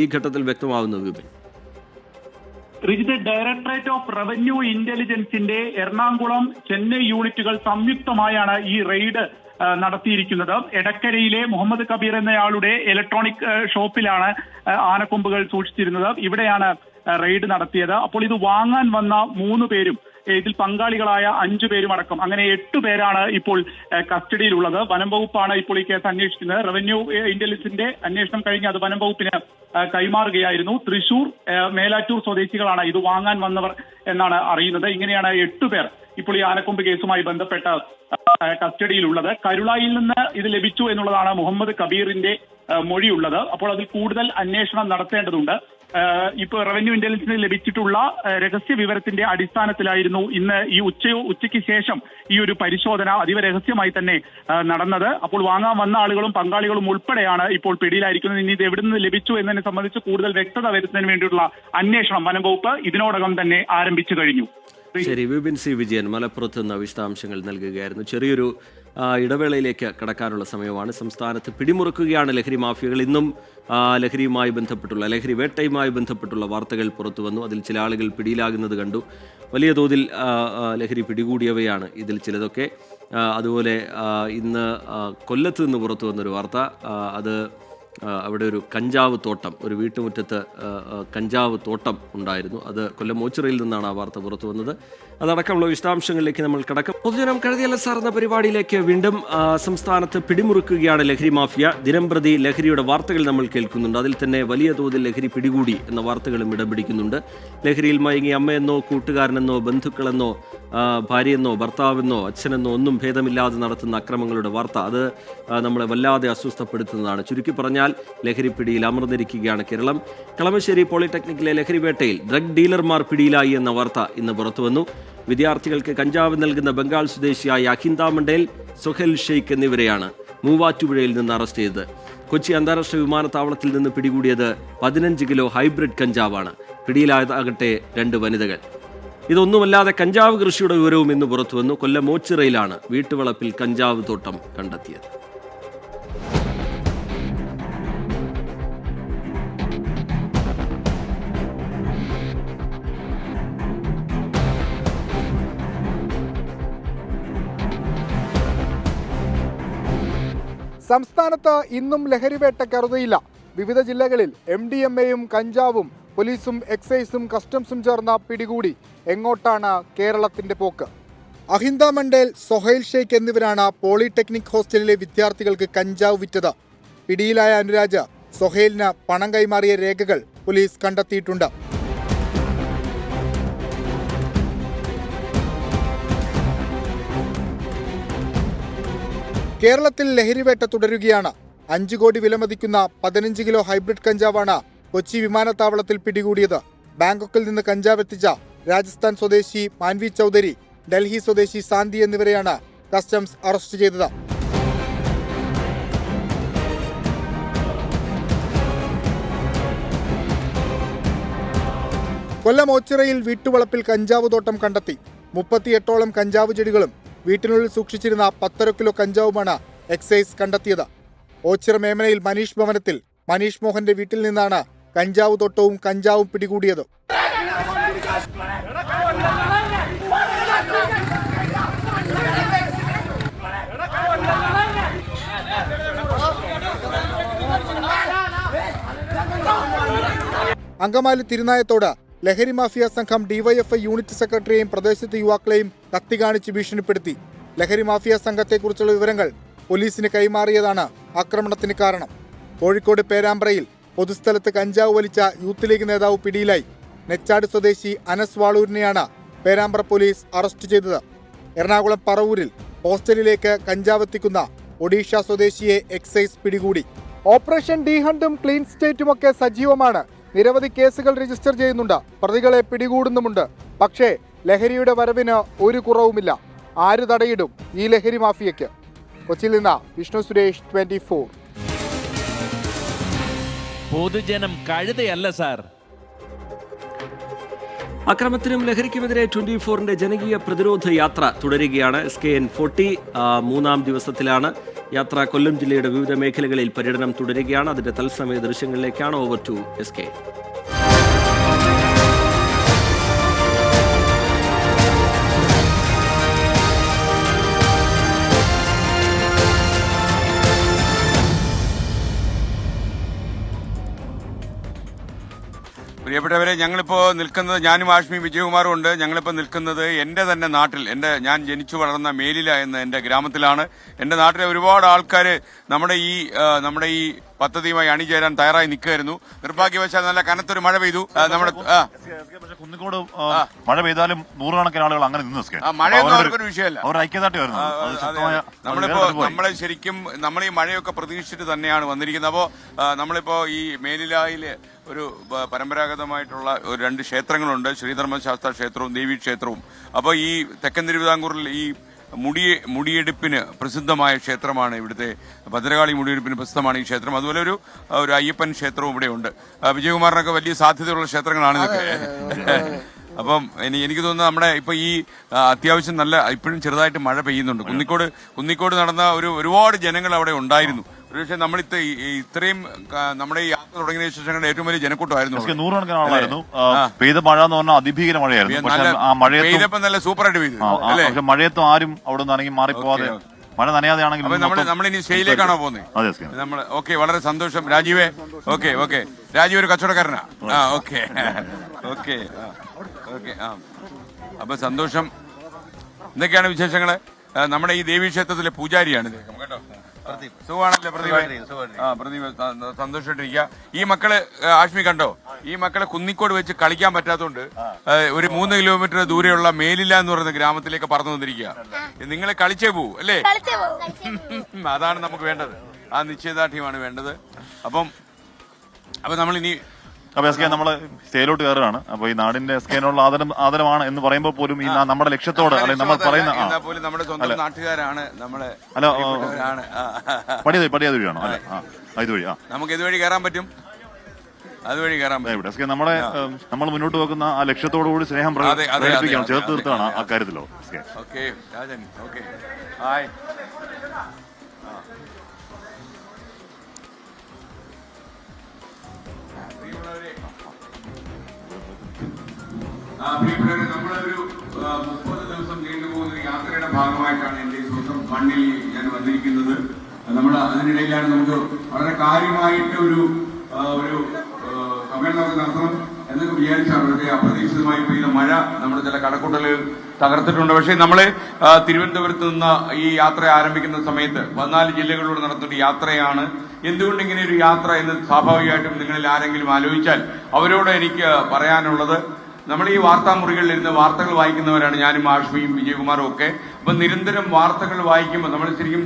ഈ ഘട്ടത്തിൽ വ്യക്തമാവുന്നത് Vipin? Rijith, directorate of revenue ഇന്റലിജൻസിന്റെ എറണാകുളം ചെന്നൈ യൂണിറ്റുകൾ സംയുക്തമായാണ് ഈ റെയ്ഡ് നടത്തിയിരിക്കുന്നത്. എടക്കരയിലെ മുഹമ്മദ് കബീർ എന്നയാളുടെ ഇലക്ട്രോണിക് ഷോപ്പിലാണ് ആനക്കൊമ്പുകൾ സൂക്ഷിച്ചിരുന്നത്. ഇവിടെയാണ് റെയ്ഡ് നടത്തിയത്. അപ്പോൾ ഇത് വാങ്ങാൻ വന്ന 3 പേരും ഇതിൽ പങ്കാളികളായ 5 പേരും അടക്കം അങ്ങനെ 8 പേരാണ് ഇപ്പോൾ കസ്റ്റഡിയിലുള്ളത്. വനം വകുപ്പാണ് ഇപ്പോൾ ഈ കേസ് അന്വേഷിക്കുന്നത്. റവന്യൂ ഇന്റലിജൻസിന്റെ അന്വേഷണം കഴിഞ്ഞ് അത് വനം വകുപ്പിന് കൈമാറുകയായിരുന്നു. തൃശൂർ, മേലാറ്റൂർ സ്വദേശികളാണ് ഇത് വാങ്ങാൻ വന്നവർ എന്നാണ് അറിയുന്നത്. ഇങ്ങനെയാണ് 8 പേർ ഇപ്പോൾ ഈ ആനക്കൊമ്പ് കേസുമായി ബന്ധപ്പെട്ട കസ്റ്റഡിയിലുള്ളത്. കരുളായിൽ നിന്ന് ഇത് ലഭിച്ചു എന്നുള്ളതാണ് മുഹമ്മദ് കബീറിന്റെ മൊഴിയുള്ളത്. അപ്പോൾ അതിൽ കൂടുതൽ അന്വേഷണം നടത്തേണ്ടതുണ്ട്. ഇപ്പോൾ റവന്യൂ ഇന്റലിജൻസിന് ലഭിച്ചിട്ടുള്ള രഹസ്യ വിവരത്തിന്റെ അടിസ്ഥാനത്തിലായിരുന്നു ഇന്ന് ഈ ഉച്ചയ്ക്ക് ശേഷം ഈ ഒരു പരിശോധന അതീവ രഹസ്യമായി തന്നെ നടന്നത്. അപ്പോൾ വാങ്ങാൻ വന്ന ആളുകളും പങ്കാളികളും ഉൾപ്പെടെയാണ് ഇപ്പോൾ പിടിയിലായിരിക്കുന്നത്. ഇനി ഇത് എവിടെ നിന്ന് ലഭിച്ചു എന്നതിനെ സംബന്ധിച്ച് കൂടുതൽ വ്യക്തത വരുത്തുന്നതിന് വേണ്ടിയുള്ള അന്വേഷണം വനം വകുപ്പ് ഇതിനോടകം തന്നെ ആരംഭിച്ചു കഴിഞ്ഞു. ശരി, വിപിൻ സി വിജയൻ മലപ്പുറത്ത് നിന്ന് വിശദാംശങ്ങൾ നൽകുകയായിരുന്നു. ചെറിയൊരു ഇടവേളയിലേക്ക് കടക്കാനുള്ള സമയമാണ്. സംസ്ഥാനത്ത് പിടിമുറുക്കുകയാണ് ലഹരി മാഫിയകൾ. ഇന്നും ലഹരിയുമായി ബന്ധപ്പെട്ടുള്ള ലഹരി വേട്ടയുമായി ബന്ധപ്പെട്ടുള്ള വാർത്തകൾ പുറത്തു വന്നു. അതിൽ ചില ആളുകൾ പിടിയിലാകുന്നത് കണ്ടു. വലിയ തോതിൽ ലഹരി പിടികൂടിയവയാണ് ഇതിൽ ചിലതൊക്കെ. അതുപോലെ ഇന്ന് കൊല്ലത്ത് നിന്ന് പുറത്തു വന്നൊരു വാർത്ത. അത് അവിടെ ഒരു കഞ്ചാവ് തോട്ടം, ഒരു വീട്ടുമുറ്റത്ത് കഞ്ചാവ് തോട്ടം ഉണ്ടായിരുന്നു. അത് കൊല്ലം മോച്ചിറയിൽ നിന്നാണ് ആ വാർത്ത പുറത്തു വന്നത്. അതടക്കമുള്ള വിശദാംശങ്ങളിലേക്ക് നമ്മൾ കടക്കും. പൊതുജനം കഴുതിയല്ല സാർ എന്ന പരിപാടിയിലേക്ക് വീണ്ടും. സംസ്ഥാനത്ത് പിടിമുറുക്കുകയാണ് ലഹരി മാഫിയ. ദിനംപ്രതി ലഹരിയുടെ വാർത്തകൾ നമ്മൾ കേൾക്കുന്നുണ്ട്. അതിൽ തന്നെ വലിയ തോതിൽ ലഹരി പിടികൂടി എന്ന വാർത്തകളും ഇടപിടിക്കുന്നുണ്ട്. ലഹരിയിൽ മയങ്ങി അമ്മയെന്നോ കൂട്ടുകാരനെന്നോ ബന്ധുക്കളെന്നോ ഭാര്യയെന്നോ ഭർത്താവെന്നോ അച്ഛനെന്നോ ഒന്നും ഭേദമില്ലാതെ നടത്തുന്ന അക്രമങ്ങളുടെ വാർത്ത അത് നമ്മളെ വല്ലാതെ അസ്വസ്ഥപ്പെടുത്തുന്നതാണ്. ചുരുക്കി പറഞ്ഞാൽ ലഹരി പിടിയിൽ അമർന്നിരിക്കുകയാണ് കേരളം. കളമശ്ശേരി പോളിടെക്നിക്കിലെ ലഹരി വേട്ടയിൽ ഡ്രഗ് ഡീലർമാർ പിടിയിലായി എന്ന വാർത്ത ഇന്ന് പുറത്തു വന്നു. വിദ്യാർത്ഥികൾക്ക് കഞ്ചാവ് നൽകുന്ന ബംഗാൾ സ്വദേശിയായ അഹിന്ദ മണ്ടേൽ, സൊഹേൽ ഷെയ്ഖ് എന്നിവരെയാണ് മൂവാറ്റുപുഴയിൽ നിന്ന് അറസ്റ്റ് ചെയ്തത്. കൊച്ചി അന്താരാഷ്ട്ര വിമാനത്താവളത്തിൽ നിന്ന് പിടികൂടിയത് 15 കിലോ ഹൈബ്രിഡ് കഞ്ചാവാണ്. പിടിയിലായതാകട്ടെ 2 വനിതകൾ. ഇതൊന്നുമല്ലാതെ കഞ്ചാവ് കൃഷിയുടെ വിവരവും ഇന്ന് പുറത്തു വന്നു. കൊല്ലം മോച്ചിറയിലാണ് വീട്ടുവളപ്പിൽ കഞ്ചാവ് തോട്ടം കണ്ടെത്തിയത്. സംസ്ഥാനത്ത് ഇന്നും ലഹരിവേട്ട കരുതയില്ല. വിവിധ ജില്ലകളിൽ MDMAയും കഞ്ചാവും പോലീസും എക്സൈസും കസ്റ്റംസും ചേർന്ന പിടികൂടി. എങ്ങോട്ടാണ് കേരളത്തിന്റെ പോക്ക്? അഹിന്ദ മണ്ടേൽ, സൊഹൈൽ ഷെയ്ഖ് എന്നിവരാണ് പോളിടെക്നിക് ഹോസ്റ്റലിലെ വിദ്യാർത്ഥികൾക്ക് കഞ്ചാവ് വിറ്റത്. പിടിയിലായ അനുരാജ് സൊഹൈലിന് പണം കൈമാറിയ രേഖകൾ പോലീസ് കണ്ടെത്തിയിട്ടുണ്ട്. കേരളത്തിൽ ലഹരിവേട്ട തുടരുകയാണ്. 5 കോടി വിലമതിക്കുന്ന 15 കിലോ ഹൈബ്രിഡ് കഞ്ചാവാണ് കൊച്ചി വിമാനത്താവളത്തിൽ പിടികൂടിയത്. ബാങ്കോക്കിൽ നിന്ന് കഞ്ചാവ് എത്തിച്ച രാജസ്ഥാൻ സ്വദേശി മാൻവി ചൗധരി, ഡൽഹി സ്വദേശി സാന്തി എന്നിവരെയാണ് കസ്റ്റംസ് അറസ്റ്റ് ചെയ്തത്. കൊല്ലം ഓച്ചിറയിൽ വീട്ടുവളപ്പിൽ കഞ്ചാവ് തോട്ടം കണ്ടെത്തി. 38ഓളം കഞ്ചാവ് ചെടികളും വീട്ടിനുള്ളിൽ സൂക്ഷിച്ചിരുന്ന 10 കിലോ കഞ്ചാവുമാണ് എക്സൈസ് കണ്ടെത്തിയത്. ഓച്ചിറ മേമനയിൽ മനീഷ് ഭവനത്തിൽ മനീഷ് മോഹന്റെ വീട്ടിൽ നിന്നാണ് കഞ്ചാവ് തോട്ടവും കഞ്ചാവും പിടികൂടിയത്. അങ്കമാലി തിരുനായത്തോട് ലഹരി മാഫിയ സംഘം ഡിവൈഎഫ്ഐ യൂണിറ്റ് സെക്രട്ടറിയെയും പ്രദേശത്തെ യുവാക്കളെയും കത്തി കാണിച്ച് ഭീഷണിപ്പെടുത്തി. ലഹരി മാഫിയ സംഘത്തെക്കുറിച്ചുള്ള വിവരങ്ങൾ പോലീസിന് കൈമാറിയതാണ് ആക്രമണത്തിന് കാരണം. കോഴിക്കോട് പേരാമ്പ്രയിൽ പൊതുസ്ഥലത്ത് കഞ്ചാവ് വലിച്ച യൂത്ത് ലീഗ് നേതാവ് പിടിയിലായി. നെച്ചാട് സ്വദേശി അനസ് വാളൂരിനെയാണ് പേരാമ്പ്ര പോലീസ് അറസ്റ്റ് ചെയ്തത്. എറണാകുളം പറവൂരിൽ ഹോസ്റ്റലിലേക്ക് കഞ്ചാവ് എത്തിക്കുന്ന ഒഡീഷ സ്വദേശിയെ എക്സൈസ് പിടികൂടി. ഓപ്പറേഷൻ ഡി ഹണ്ടും ക്ലീൻ സ്റ്റേറ്റുമൊക്കെ സജീവമാണ്. നിരവധി കേസുകൾ രജിസ്റ്റർ ചെയ്യുന്നുണ്ട്. പ്രതികളെ പിടികൂടുന്നുമുണ്ട്. പക്ഷേ ലഹരിയുടെ വരവിന് ഒരു കുറവുമില്ല. ആര് തടയിടും ഈ ലഹരി മാഫിയയ്ക്ക്? കൊച്ചിയിൽ നിന്ന് വിഷ്ണു സുരേഷ്, 24. പൊതുജനം കഴുതയല്ല സാർ. അക്രമത്തിനും ലഹരിക്കുമെതിരെ 24-ന്റെ ജനകീയ പ്രതിരോധ യാത്ര തുടരുകയാണ്. SKN40 മൂന്നാം ദിവസത്തിലാണ്. യാത്ര കൊല്ലം ജില്ലയുടെ വിവിധ മേഖലകളിൽ പര്യടനം തുടരുകയാണ്. അതിന്റെ തത്സമയ ദൃശ്യങ്ങളിലേക്കാണ്. Over to SK. പ്രിയപ്പെട്ടവരെ, ഞങ്ങളിപ്പോൾ നിൽക്കുന്നത്, ഞാനും ആഷ്മി വിജയകുമാറും ഉണ്ട്. ഞങ്ങളിപ്പോൾ നിൽക്കുന്നത് എൻ്റെ തന്നെ നാട്ടിൽ, ഞാൻ ജനിച്ചു വളർന്ന മേലില എന്ന എൻ്റെ ഗ്രാമത്തിലാണ്. എൻ്റെ നാട്ടിലെ ഒരുപാട് ആൾക്കാർ നമ്മുടെ ഈ പദ്ധതിയുമായി അണിചേരാൻ തയ്യാറായി നിൽക്കുകയായിരുന്നു. നിർഭാഗ്യവശാൽ നല്ല കനത്തൊരു മഴ പെയ്തു. നമ്മുടെ കുന്നിക്കോട് മഴ പെയ്താലും നൂറുകണക്കിന് ആളുകൾ അങ്ങനെ നിന്ന് മഴയൊന്നും അവർക്കൊരു വിഷയമല്ല, അവർ ഐക്യദാർഢ്യമായിരുന്നു. നമ്മളെ ശരിക്കും നമ്മൾ ഈ മഴയൊക്കെ പ്രതീക്ഷിച്ചിട്ട് തന്നെയാണ് വന്നിരിക്കുന്നത്. അപ്പോൾ നമ്മളിപ്പോ ഈ മേലിലായില് ഒരു പരമ്പരാഗതമായിട്ടുള്ള ഒരു 2 ക്ഷേത്രങ്ങളുണ്ട്, ശ്രീധർമ്മശാസ്ത്ര ക്ഷേത്രവും ദേവീ ക്ഷേത്രവും. അപ്പോൾ ഈ തെക്കൻ തിരുവിതാംകൂറിൽ ഈ മുടിയെടുപ്പിന് പ്രസിദ്ധമായ ക്ഷേത്രമാണ് ഇവിടുത്തെ ഭദ്രകാളി മുടിയെടുപ്പിന് പ്രസിദ്ധമാണ് ഈ ക്ഷേത്രം. അതുപോലെ ഒരു അയ്യപ്പൻ ക്ഷേത്രവും ഇവിടെ ഉണ്ട്. വിജയകുമാറിനൊക്കെ വലിയ സാധ്യതയുള്ള ക്ഷേത്രങ്ങളാണ് ഇതൊക്കെ. അപ്പം എനിക്ക് തോന്നുന്നത് നമ്മുടെ ഇപ്പൊ ഈ അത്യാവശ്യം നല്ല ഇപ്പോഴും ചെറുതായിട്ട് മഴ പെയ്യുന്നുണ്ട്. കുന്നിക്കോട് നടന്ന ഒരുപാട് ജനങ്ങൾ അവിടെ ഉണ്ടായിരുന്നു. ഒരുപക്ഷെ നമ്മൾ ഇത്രയും നമ്മുടെ ഈ യാത്ര തുടങ്ങിയ ശേഷം ഏറ്റവും വലിയ ജനക്കൂട്ടമായിരുന്നു. നൂറുകണക്കിന് ആളായിരുന്നു. പെയ്ത മഴ എന്ന് പറഞ്ഞാൽ അതിഭീകര മഴയായിരുന്നു. പെയ്തപ്പം നല്ല സൂപ്പറായിട്ട് പെയ്തു. പക്ഷെ മഴയത്തും ആരും അവിടെ നിന്ന് ഇറങ്ങി മാറിപ്പോവാതെ മഴ നനയാതെ ആണെങ്കിൽ നമ്മളിനി സ്റ്റേയിലേക്കാണോ പോകുന്നത്? നമ്മൾ ഓക്കെ, വളരെ സന്തോഷം രാജീവേ. ഓക്കെ രാജീവ് ഒരു കച്ചവടക്കാരനാ. ഓക്കെ അപ്പൊ സന്തോഷം. എന്തൊക്കെയാണ് വിശേഷങ്ങള്? നമ്മുടെ ഈ ദേവീക്ഷേത്രത്തിലെ പൂജാരിയാണ് കേട്ടോ. സുഖമാണല്ലേ പ്രദീപ്? സന്തോഷമായിട്ടിരിക്കുക. ഈ മക്കള് ആഷ്മി കണ്ടോ, ഈ മക്കളെ കുന്നിക്കോട് വെച്ച് കളിക്കാൻ പറ്റാത്തതുകൊണ്ട് ഒരു 3 കിലോമീറ്റർ ദൂരെയുള്ള മേലില്ല എന്ന് പറയുന്ന ഗ്രാമത്തിലേക്ക് പറന്നു വന്നിരിക്കുക. നിങ്ങൾ കളിച്ചേ പോവൂ അല്ലേ? അതാണ് നമുക്ക് വേണ്ടത്, ആ നിശ്ചയദാർഢ്യമാണ് വേണ്ടത്. അപ്പം നമ്മളിനി നമ്മള് സ്റ്റേയിലോട്ട് കയറുകയാണ്. അപ്പൊ ഈ നാടിന്റെ SKനുള്ള ആദരമാണ് എന്ന് പറയുമ്പോൾ പോലും ഈ നമ്മുടെ ലക്ഷ്യത്തോട് അല്ലെങ്കിൽ നമ്മൾ പറയുന്ന നമ്മുടെ സ്വന്തം നാട്ടുകാരാണ്, നമ്മളെ പടിയതുവഴിയാണോ? അല്ലെ, ഇതുവഴി നമുക്ക് ഇതുവഴി കയറാൻ പറ്റും. അതുവഴി കയറാൻ പറ്റും. നമ്മൾ മുന്നോട്ട് വെക്കുന്ന ആ ലക്ഷ്യത്തോടുകൂടി സ്നേഹം പ്രകടിപ്പിക്കണം, ചേർത്ത് നിർത്തുകയാണ് അക്കാര്യത്തിലോ. Okay Rajan, okay hi. പ്രിയപ്പെട്ടവരെ, നമ്മളൊരു 30 ദിവസം നീണ്ടുപോകുന്ന യാത്രയുടെ ഭാഗമായിട്ടാണ് എന്റെ സ്വന്തം മണ്ണിൽ ഞാൻ വന്നിരിക്കുന്നത്. അതിനിടയിലാണ് നമുക്ക് വളരെ കാര്യമായിട്ട് ഒരു സമ്മേളനം നടത്തണം എന്നൊക്കെ വിചാരിച്ചാണ്. പക്ഷേ അപ്രതീക്ഷിതമായി പെയ്ത മഴ നമ്മുടെ ചില കടക്കൂട്ടലുകൾ തകർത്തിട്ടുണ്ട്. പക്ഷേ നമ്മളെ തിരുവനന്തപുരത്ത് നിന്ന് ഈ യാത്ര ആരംഭിക്കുന്ന സമയത്ത് 14 ജില്ലകളിലൂടെ നടത്തുന്ന യാത്രയാണ്. എന്തുകൊണ്ട് ഇങ്ങനെ ഒരു യാത്ര എന്ന് സ്വാഭാവികമായിട്ടും നിങ്ങളിൽ ആരെങ്കിലും ആലോചിച്ചാൽ അവരോട് എനിക്ക് പറയാനുള്ളത്, നമ്മൾ ഈ വാർത്താമുറികളിൽ ഇരുന്ന് വാർത്തകൾ വായിക്കുന്നവരാണ് ഞാനും ആഷ്മിയും വിജയകുമാറും ഒക്കെ. അപ്പൊ നിരന്തരം വാർത്തകൾ വായിക്കുമ്പോൾ നമ്മൾ ശരിക്കും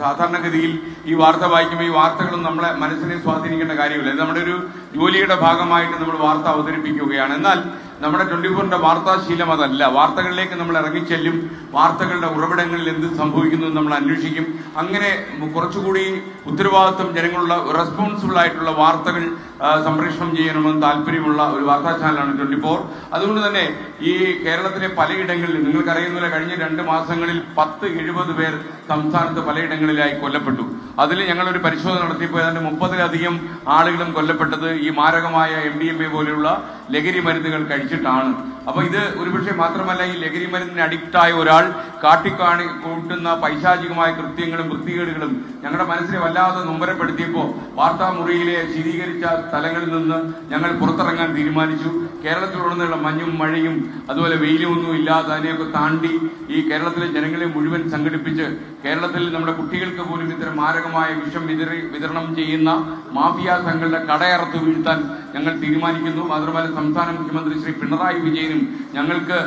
സാധാരണഗതിയിൽ ഈ വാർത്ത വായിക്കുമ്പോൾ ഈ വാർത്തകളൊന്നും നമ്മളെ മനസ്സിനെ സ്വാധീനിക്കേണ്ട കാര്യമില്ല. ഇത് നമ്മുടെ ഒരു ജോലിയുടെ ഭാഗമായിട്ട് നമ്മൾ വാർത്ത അവതരിപ്പിക്കുകയാണ്. എന്നാൽ നമ്മുടെ 24ന്റെ വാർത്താശീലം അതല്ല. വാർത്തകളിലേക്ക് നമ്മൾ ഇറങ്ങിച്ചെല്ലും, വാർത്തകളുടെ ഉറവിടങ്ങളിൽ എന്ത് സംഭവിക്കുന്നു നമ്മൾ അന്വേഷിക്കും. അങ്ങനെ കുറച്ചുകൂടി ഉത്തരവാദിത്വം ജനങ്ങളുള്ള റെസ്പോൺസിബിൾ ആയിട്ടുള്ള വാർത്തകൾ സംപ്രേഷണം ചെയ്യണമെന്ന് താല്പര്യമുള്ള ഒരു വാർത്താ ചാനലാണ് 24. അതുകൊണ്ട് തന്നെ ഈ കേരളത്തിലെ പലയിടങ്ങളിൽ നിങ്ങൾക്കറിയുന്ന കഴിഞ്ഞ 2 മാസങ്ങളിൽ 10-70 പേർ സംസ്ഥാനത്ത് പലയിടങ്ങളിലായി കൊല്ലപ്പെട്ടു. അതിൽ ഞങ്ങളൊരു പരിശോധന നടത്തിയപ്പോൾ ഏതാണ്ട് 30-ലധികം ആളുകളും കൊല്ലപ്പെട്ടത് ഈ മാരകമായ MDMA പോലെയുള്ള ലഹരി മരുന്നുകൾ കഴിച്ചിട്ടാണ്. അപ്പൊ ഇത് ഒരുപക്ഷെ മാത്രമല്ല, ഈ ലഹരി മരുന്നിന് അഡിക്റ്റായ ഒരാൾ കൂട്ടുന്ന പൈശാചികമായ കൃത്യങ്ങളും വൃത്തികേടുകളും ഞങ്ങളുടെ മനസ്സിനെ വല്ലാതെ നൊമ്പരപ്പെടുത്തിയപ്പോൾ വാർത്താമുറിയിലെ ശീതീകരിച്ച സ്ഥലങ്ങളിൽ നിന്ന് ഞങ്ങൾ പുറത്തിറങ്ങാൻ തീരുമാനിച്ചു. കേരളത്തിലുടനീളം മഞ്ഞും മഴയും അതുപോലെ വെയിലും ഒന്നും ഇല്ലാതെ അതിനെയൊക്കെ താണ്ടി ഈ കേരളത്തിലെ ജനങ്ങളെ മുഴുവൻ സംഘടിപ്പിച്ച് കേരളത്തിൽ നമ്മുടെ കുട്ടികൾക്ക് പോലും ഇത്തരം മാരകമായ വിഷം വിതരണം ചെയ്യുന്ന മാഫിയ സംഘങ്ങളുടെ കടയറത്ത് വീഴ്ത്താൻ ഞങ്ങൾ തീരുമാനിക്കുന്നു. മാത്രമല്ല സംസ്ഥാന മുഖ്യമന്ത്രി ശ്രീ പിണറായി വിജയനും ഞങ്ങൾക്ക്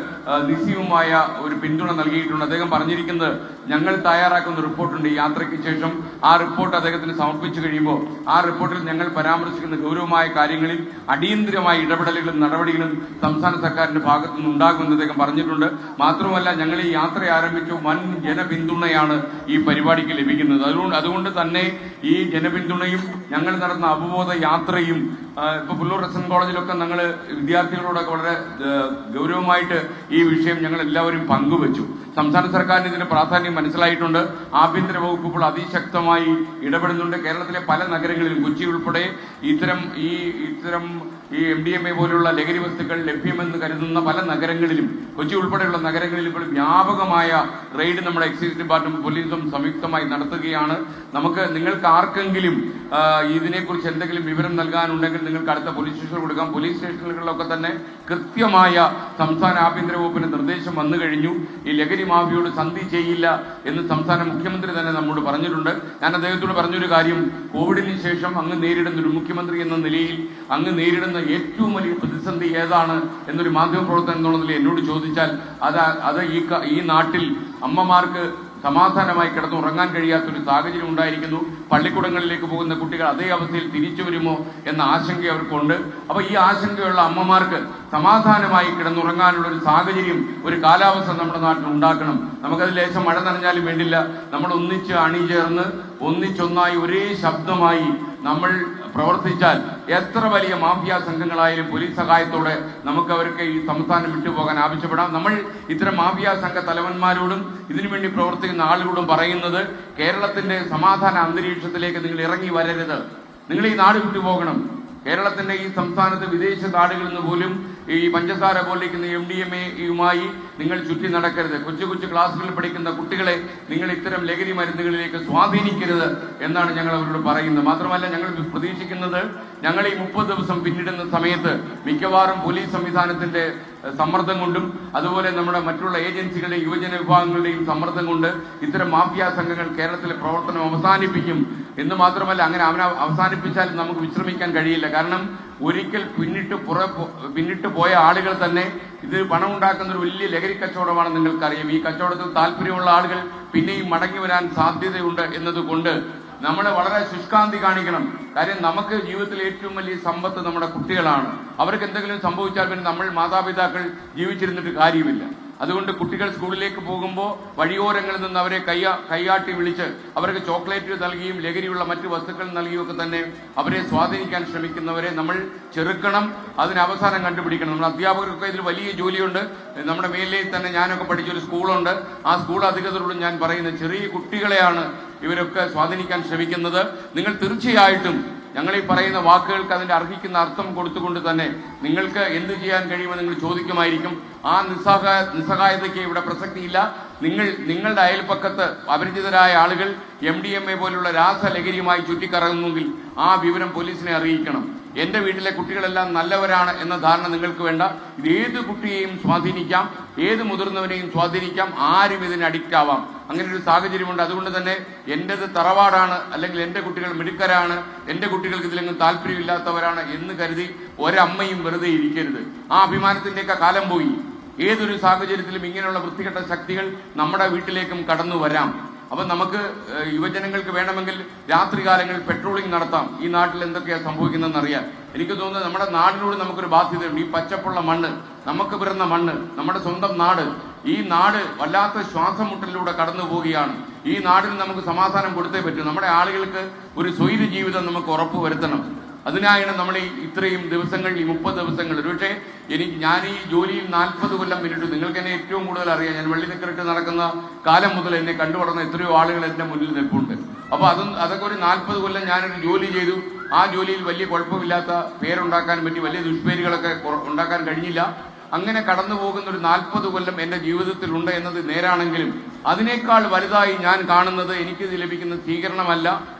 നിസ്സീമമായ ഒരു പിന്തുണ നൽകിയിട്ടുണ്ട്. അദ്ദേഹം പറഞ്ഞിരിക്കുന്നത്, ഞങ്ങൾ തയ്യാറാക്കുന്ന റിപ്പോർട്ടുണ്ട് യാത്രയ്ക്ക് ശേഷം ആ റിപ്പോർട്ട് അദ്ദേഹത്തിന് സമർപ്പിച്ചു കഴിയുമ്പോൾ ആ റിപ്പോർട്ടിൽ ഞങ്ങൾ പരാമർശിക്കുന്ന ഗൗരവമായ കാര്യങ്ങളിൽ അടിയന്തരമായ ഇടപെടലുകളും നടപടികളും സംസ്ഥാന സർക്കാരിന്റെ ഭാഗത്തുനിന്ന് ഉണ്ടാകുമെന്ന് അദ്ദേഹം പറഞ്ഞിട്ടുണ്ട്. മാത്രമല്ല, ഞങ്ങൾ ഈ യാത്ര ആരംഭിച്ചു വൻ ജനപിന്തുണയാണ് ഈ പരിപാടിക്ക് ലഭിക്കുന്നത്. അതുകൊണ്ട് തന്നെ ഈ ജനപിന്തുണയും ഞങ്ങൾ നടന്ന അവബോധ യാത്രയും ഇപ്പൊ പുല്ലൂർ റെസിഡൻസ് കോളേജിലൊക്കെ ഞങ്ങൾ വിദ്യാർത്ഥികളോടൊക്കെ വളരെ ഗൗരവമായിട്ട് ഈ വിഷയം ഞങ്ങൾ എല്ലാവരും പങ്കുവച്ചു. സംസ്ഥാന സർക്കാരിന് ഇതിന്റെ പ്രാധാന്യം മനസ്സിലായിട്ടുണ്ട്. ആഭ്യന്തര വകുപ്പ് ഇപ്പോൾ അതിശക്തമായി ഇടപെടുന്നുണ്ട്. കേരളത്തിലെ പല നഗരങ്ങളിലും, കൊച്ചി ഉൾപ്പെടെ ഇത്തരം MDMA പോലുള്ള ലഹരി വസ്തുക്കൾ ലഭ്യമെന്ന് കരുതുന്ന പല നഗരങ്ങളിലും, കൊച്ചി ഉൾപ്പെടെയുള്ള നഗരങ്ങളിൽ ഇപ്പോൾ വ്യാപകമായ റെയ്ഡ് നമ്മുടെ എക്സൈസ് ഡിപ്പാർട്ട്മെന്റ് പോലീസും സംയുക്തമായി നടത്തുകയാണ്. നിങ്ങൾക്ക് ആർക്കെങ്കിലും ഇതിനെക്കുറിച്ച് എന്തെങ്കിലും വിവരം നൽകാനുണ്ടെങ്കിൽ നിങ്ങൾക്ക് അടുത്ത പോലീസ് സ്റ്റേഷനിൽ കൊടുക്കാം. പോലീസ് സ്റ്റേഷനുകളിലൊക്കെ തന്നെ കൃത്യമായ സംസ്ഥാന ആഭ്യന്തര വകുപ്പിന്റെ നിർദ്ദേശം വന്നു കഴിഞ്ഞു. ഈ ലഹരി മാഫിയോട് സന്ധി ചെയ്യില്ല എന്ന് സംസ്ഥാന മുഖ്യമന്ത്രി തന്നെ നമ്മോട് പറഞ്ഞിട്ടുണ്ട്. ഞാൻ അദ്ദേഹത്തോട് പറഞ്ഞൊരു കാര്യം, കോവിഡിന് ശേഷം അങ്ങ് നേരിടുന്ന ഒരു മുഖ്യമന്ത്രി എന്ന നിലയിൽ അങ്ങ് നേരിടുന്ന ഏറ്റവും വലിയ പ്രതിസന്ധി ഏതാണ് എന്നൊരു മാധ്യമപ്രവർത്തകൻ എന്നുള്ള നിലയിൽ എന്നോട് ചോദിച്ചാൽ അത് ഈ നാട്ടിൽ അമ്മമാർക്ക് സമാധാനമായി കിടന്നുറങ്ങാൻ കഴിയാത്തൊരു സാഹചര്യം ഉണ്ടായിരിക്കുന്നു. പള്ളിക്കൂടങ്ങളിലേക്ക് പോകുന്ന കുട്ടികൾ അതേ അവസ്ഥയിൽ തിരിച്ചു വരുമോ എന്ന ആശങ്ക അവർക്കുണ്ട്. അപ്പൊ ഈ ആശങ്കയുള്ള അമ്മമാർക്ക് സമാധാനമായി കിടന്നുറങ്ങാനുള്ള ഒരു സാഹചര്യം, ഒരു കാലാവസ്ഥ നമ്മുടെ നാട്ടിൽ ഉണ്ടാക്കണം. നമുക്കത് ലേശം മഴ നനഞ്ഞാലും വേണ്ടില്ല, നമ്മൾ ഒന്നിച്ച് അണിചേർന്ന് ഒന്നിച്ചൊന്നായി ഒരേ ശബ്ദമായി നമ്മൾ പ്രവർത്തിച്ചാൽ എത്ര വലിയ മാഫിയ സംഘങ്ങളായാലും പോലീസ് സഹായത്തോടെ നമുക്ക് അവർക്ക് ഈ സംസ്ഥാനം വിട്ടുപോകാൻ ആവശ്യപ്പെടാം. നമ്മൾ ഇത്തരം മാഫിയ സംഘ തലവന്മാരോടും ഇതിനുവേണ്ടി പ്രവർത്തിക്കുന്ന ആളുകളോടും പറയുന്നത്, കേരളത്തിന്റെ സമാധാന അന്തരീക്ഷത്തിലേക്ക് നിങ്ങൾ ഇറങ്ങി വരരുത്, നിങ്ങൾ ഈ നാട് വിട്ടുപോകണം. കേരളത്തിന്റെ ഈ സംസ്ഥാനത്ത് വിദേശ നാടുകളിൽ നിന്ന് പോലും ഈ പഞ്ചസാര പോലിരിക്കുന്ന MDMA-യുമായി നിങ്ങൾ ചുറ്റി നടക്കരുത്. കൊച്ചു കൊച്ചു ക്ലാസ്സുകളിൽ പഠിക്കുന്ന കുട്ടികളെ നിങ്ങൾ ഇത്തരം ലഹരി മരുന്നുകളിലേക്ക് സ്വാധീനിക്കരുത് എന്നാണ് ഞങ്ങൾ അവരോട് പറയുന്നത്. മാത്രമല്ല, ഞങ്ങൾ പ്രതീക്ഷിക്കുന്നത്, ഞങ്ങൾ ഈ 30 ദിവസം പിന്നിടുന്ന സമയത്ത് മിക്കവാറും പോലീസ് സംവിധാനത്തിന്റെ സമ്മർദ്ദം കൊണ്ടും അതുപോലെ നമ്മുടെ മറ്റുള്ള ഏജൻസികളുടെയും യുവജന വിഭാഗങ്ങളുടെയും സമ്മർദ്ദം കൊണ്ട് ഇത്തരം മാഫിയ സംഘങ്ങൾ കേരളത്തിലെ പ്രവർത്തനം അവസാനിപ്പിക്കും എന്ന് മാത്രമല്ല, അങ്ങനെ അവസാനിപ്പിച്ചാൽ നമുക്ക് വിശ്രമിക്കാൻ കഴിയില്ല. കാരണം ഒരിക്കൽ പിന്നിട്ട് പോയ ആളുകൾ തന്നെ ഇത് പണം ഉണ്ടാക്കുന്ന ഒരു വലിയ ലഹരി കച്ചവടമാണ് നിങ്ങൾക്കറിയാം. ഈ കച്ചവടത്തിൽ താല്പര്യമുള്ള ആളുകൾ പിന്നെയും മടങ്ങി വരാൻ സാധ്യതയുണ്ട് എന്നതുകൊണ്ട് നമ്മൾ വളരെ ശുഷ്കാന്തി കാണിക്കണം. കാര്യം നമുക്ക് ജീവിതത്തിൽ ഏറ്റവും വലിയ സമ്പത്ത് നമ്മുടെ കുട്ടികളാണ്. അവർക്ക് എന്തെങ്കിലും സംഭവിച്ചാൽ പിന്നെ നമ്മൾ മാതാപിതാക്കൾ ജീവിച്ചിരുന്നിട്ട് കാര്യമില്ല. അതുകൊണ്ട് കുട്ടികൾ സ്കൂളിലേക്ക് പോകുമ്പോൾ വഴിയോരങ്ങളിൽ നിന്ന് അവരെ കൈയാട്ടി വിളിച്ച് അവർക്ക് ചോക്ലേറ്റ് നൽകിയും ലഹരിയുള്ള മറ്റു വസ്തുക്കൾ നൽകിയും ഒക്കെ തന്നെ അവരെ സ്വാധീനിക്കാൻ ശ്രമിക്കുന്നവരെ നമ്മൾ ചെറുക്കണം. അതിന് അവസാനം കണ്ടുപിടിക്കണം. നമ്മുടെ അധ്യാപകർക്കൊക്കെ ഇതിൽ വലിയ ജോലിയുണ്ട്. നമ്മുടെ മേഖലയിൽ തന്നെ ഞാനൊക്കെ പഠിച്ചൊരു സ്കൂളുണ്ട്. ആ സ്കൂൾ അധികൃതരോടും ഞാൻ പറയുന്നത്, ചെറിയ കുട്ടികളെയാണ് ഇവരൊക്കെ സ്വാധീനിക്കാൻ ശ്രമിക്കുന്നത്. നിങ്ങൾ തീർച്ചയായിട്ടും ഞങ്ങൾ ഈ പറയുന്ന വാക്കുകൾക്ക് അതിന്റെ അർഹിക്കുന്ന അർത്ഥം കൊടുത്തുകൊണ്ട് തന്നെ നിങ്ങൾക്ക് എന്ത് ചെയ്യാൻ കഴിയുമെന്ന് നിങ്ങൾ ചോദിക്കുമായിരിക്കും. ആ നിസ്സഹായതയ്ക്ക് ഇവിടെ പ്രസക്തിയില്ല. നിങ്ങളുടെ അയൽപ്പക്കത്ത് അപരിചിതരായ ആളുകൾ MDMA പോലുള്ള രാസലഹരിയുമായി ചുറ്റിക്കറങ്ങുന്നെങ്കിൽ ആ വിവരം പോലീസിനെ അറിയിക്കണം. എന്റെ വീട്ടിലെ കുട്ടികളെല്ലാം നല്ലവരാണ് എന്ന ധാരണ നിങ്ങൾക്ക് വേണ്ട. ഇത് ഏത് കുട്ടിയെയും സ്വാധീനിക്കാം, ഏത് മുതിർന്നവനെയും സ്വാധീനിക്കാം, ആരും ഇതിന് അഡിക്റ്റ് ആവാം. അങ്ങനെ ഒരു സാഹചര്യമുണ്ട്. അതുകൊണ്ട് തന്നെ എന്റേത് തറവാടാണ്, അല്ലെങ്കിൽ എന്റെ കുട്ടികൾ മിടുക്കരാണ്, എന്റെ കുട്ടികൾക്ക് ഇതിലെങ്കിലും താല്പര്യമില്ലാത്തവരാണ് എന്ന് കരുതി ഒരമ്മയും വെറുതെ ഇരിക്കരുത്. ആ അഭിമാനത്തിന്റെയൊക്കെ കാലം പോയി. ഏതൊരു സാഹചര്യത്തിലും ഇങ്ങനെയുള്ള വൃത്തികെട്ട ശക്തികൾ നമ്മുടെ വീട്ടിലേക്കും കടന്നു വരാം. അപ്പൊ നമുക്ക് യുവജനങ്ങൾക്ക് വേണമെങ്കിൽ രാത്രികാലങ്ങളിൽ പെട്രോളിംഗ് നടത്താം. ഈ നാട്ടിൽ എന്തൊക്കെയാണ് സംഭവിക്കുന്നതെന്ന് അറിയാൻ എനിക്ക് തോന്നുന്നത് നമ്മുടെ നാടിനോട് നമുക്കൊരു ബാധ്യതയുണ്ട്. ഈ പച്ചപ്പുള്ള മണ്ണ്, നമുക്ക് പിറന്ന മണ്ണ്, നമ്മുടെ സ്വന്തം നാട്, ഈ നാട് വല്ലാത്ത ശ്വാസം മുട്ടലിലൂടെ കടന്നു പോവുകയാണ്. ഈ നാടിന് നമുക്ക് സമാധാനം കൊടുത്തേ പറ്റൂ. നമ്മുടെ ആളുകൾക്ക് ഒരു സ്വൈര ജീവിതം നമുക്ക് ഉറപ്പുവരുത്തണം. അതിനായാണ് നമ്മൾ ഇത്രയും ദിവസങ്ങൾ, ഈ 30 ദിവസങ്ങൾ, ഒരുപക്ഷെ ഞാൻ ഈ ജോലിയിൽ 40 കൊല്ലം പിന്നിട്ടു. നിങ്ങൾക്ക് എന്നെ ഏറ്റവും കൂടുതൽ അറിയാം. ഞാൻ വെള്ളി നിക്കറിട്ട് നടക്കുന്ന കാലം മുതൽ എന്നെ കണ്ടുപടർന്ന എത്രയോ ആളുകൾ എന്റെ മുന്നിൽ നിൽപ്പുണ്ട്. അപ്പൊ അതൊക്കെ ഒരു 40 കൊല്ലം ഞാനൊരു ജോലി ചെയ്തു. ആ ജോലിയിൽ വലിയ കുഴപ്പമില്ലാത്ത പേരുണ്ടാക്കാൻ പറ്റി, വലിയ ദുഷ്പേരുകളൊക്കെ ഉണ്ടാക്കാൻ കഴിഞ്ഞില്ല. അങ്ങനെ കടന്നു പോകുന്ന ഒരു 40 കൊല്ലം എന്റെ ജീവിതത്തിൽ ഉണ്ട് എന്നത് നേരാണെങ്കിലും അതിനേക്കാൾ വലുതായി ഞാൻ കാണുന്നത് എനിക്കിത് ലഭിക്കുന്ന സ്വീകരണമല്ല,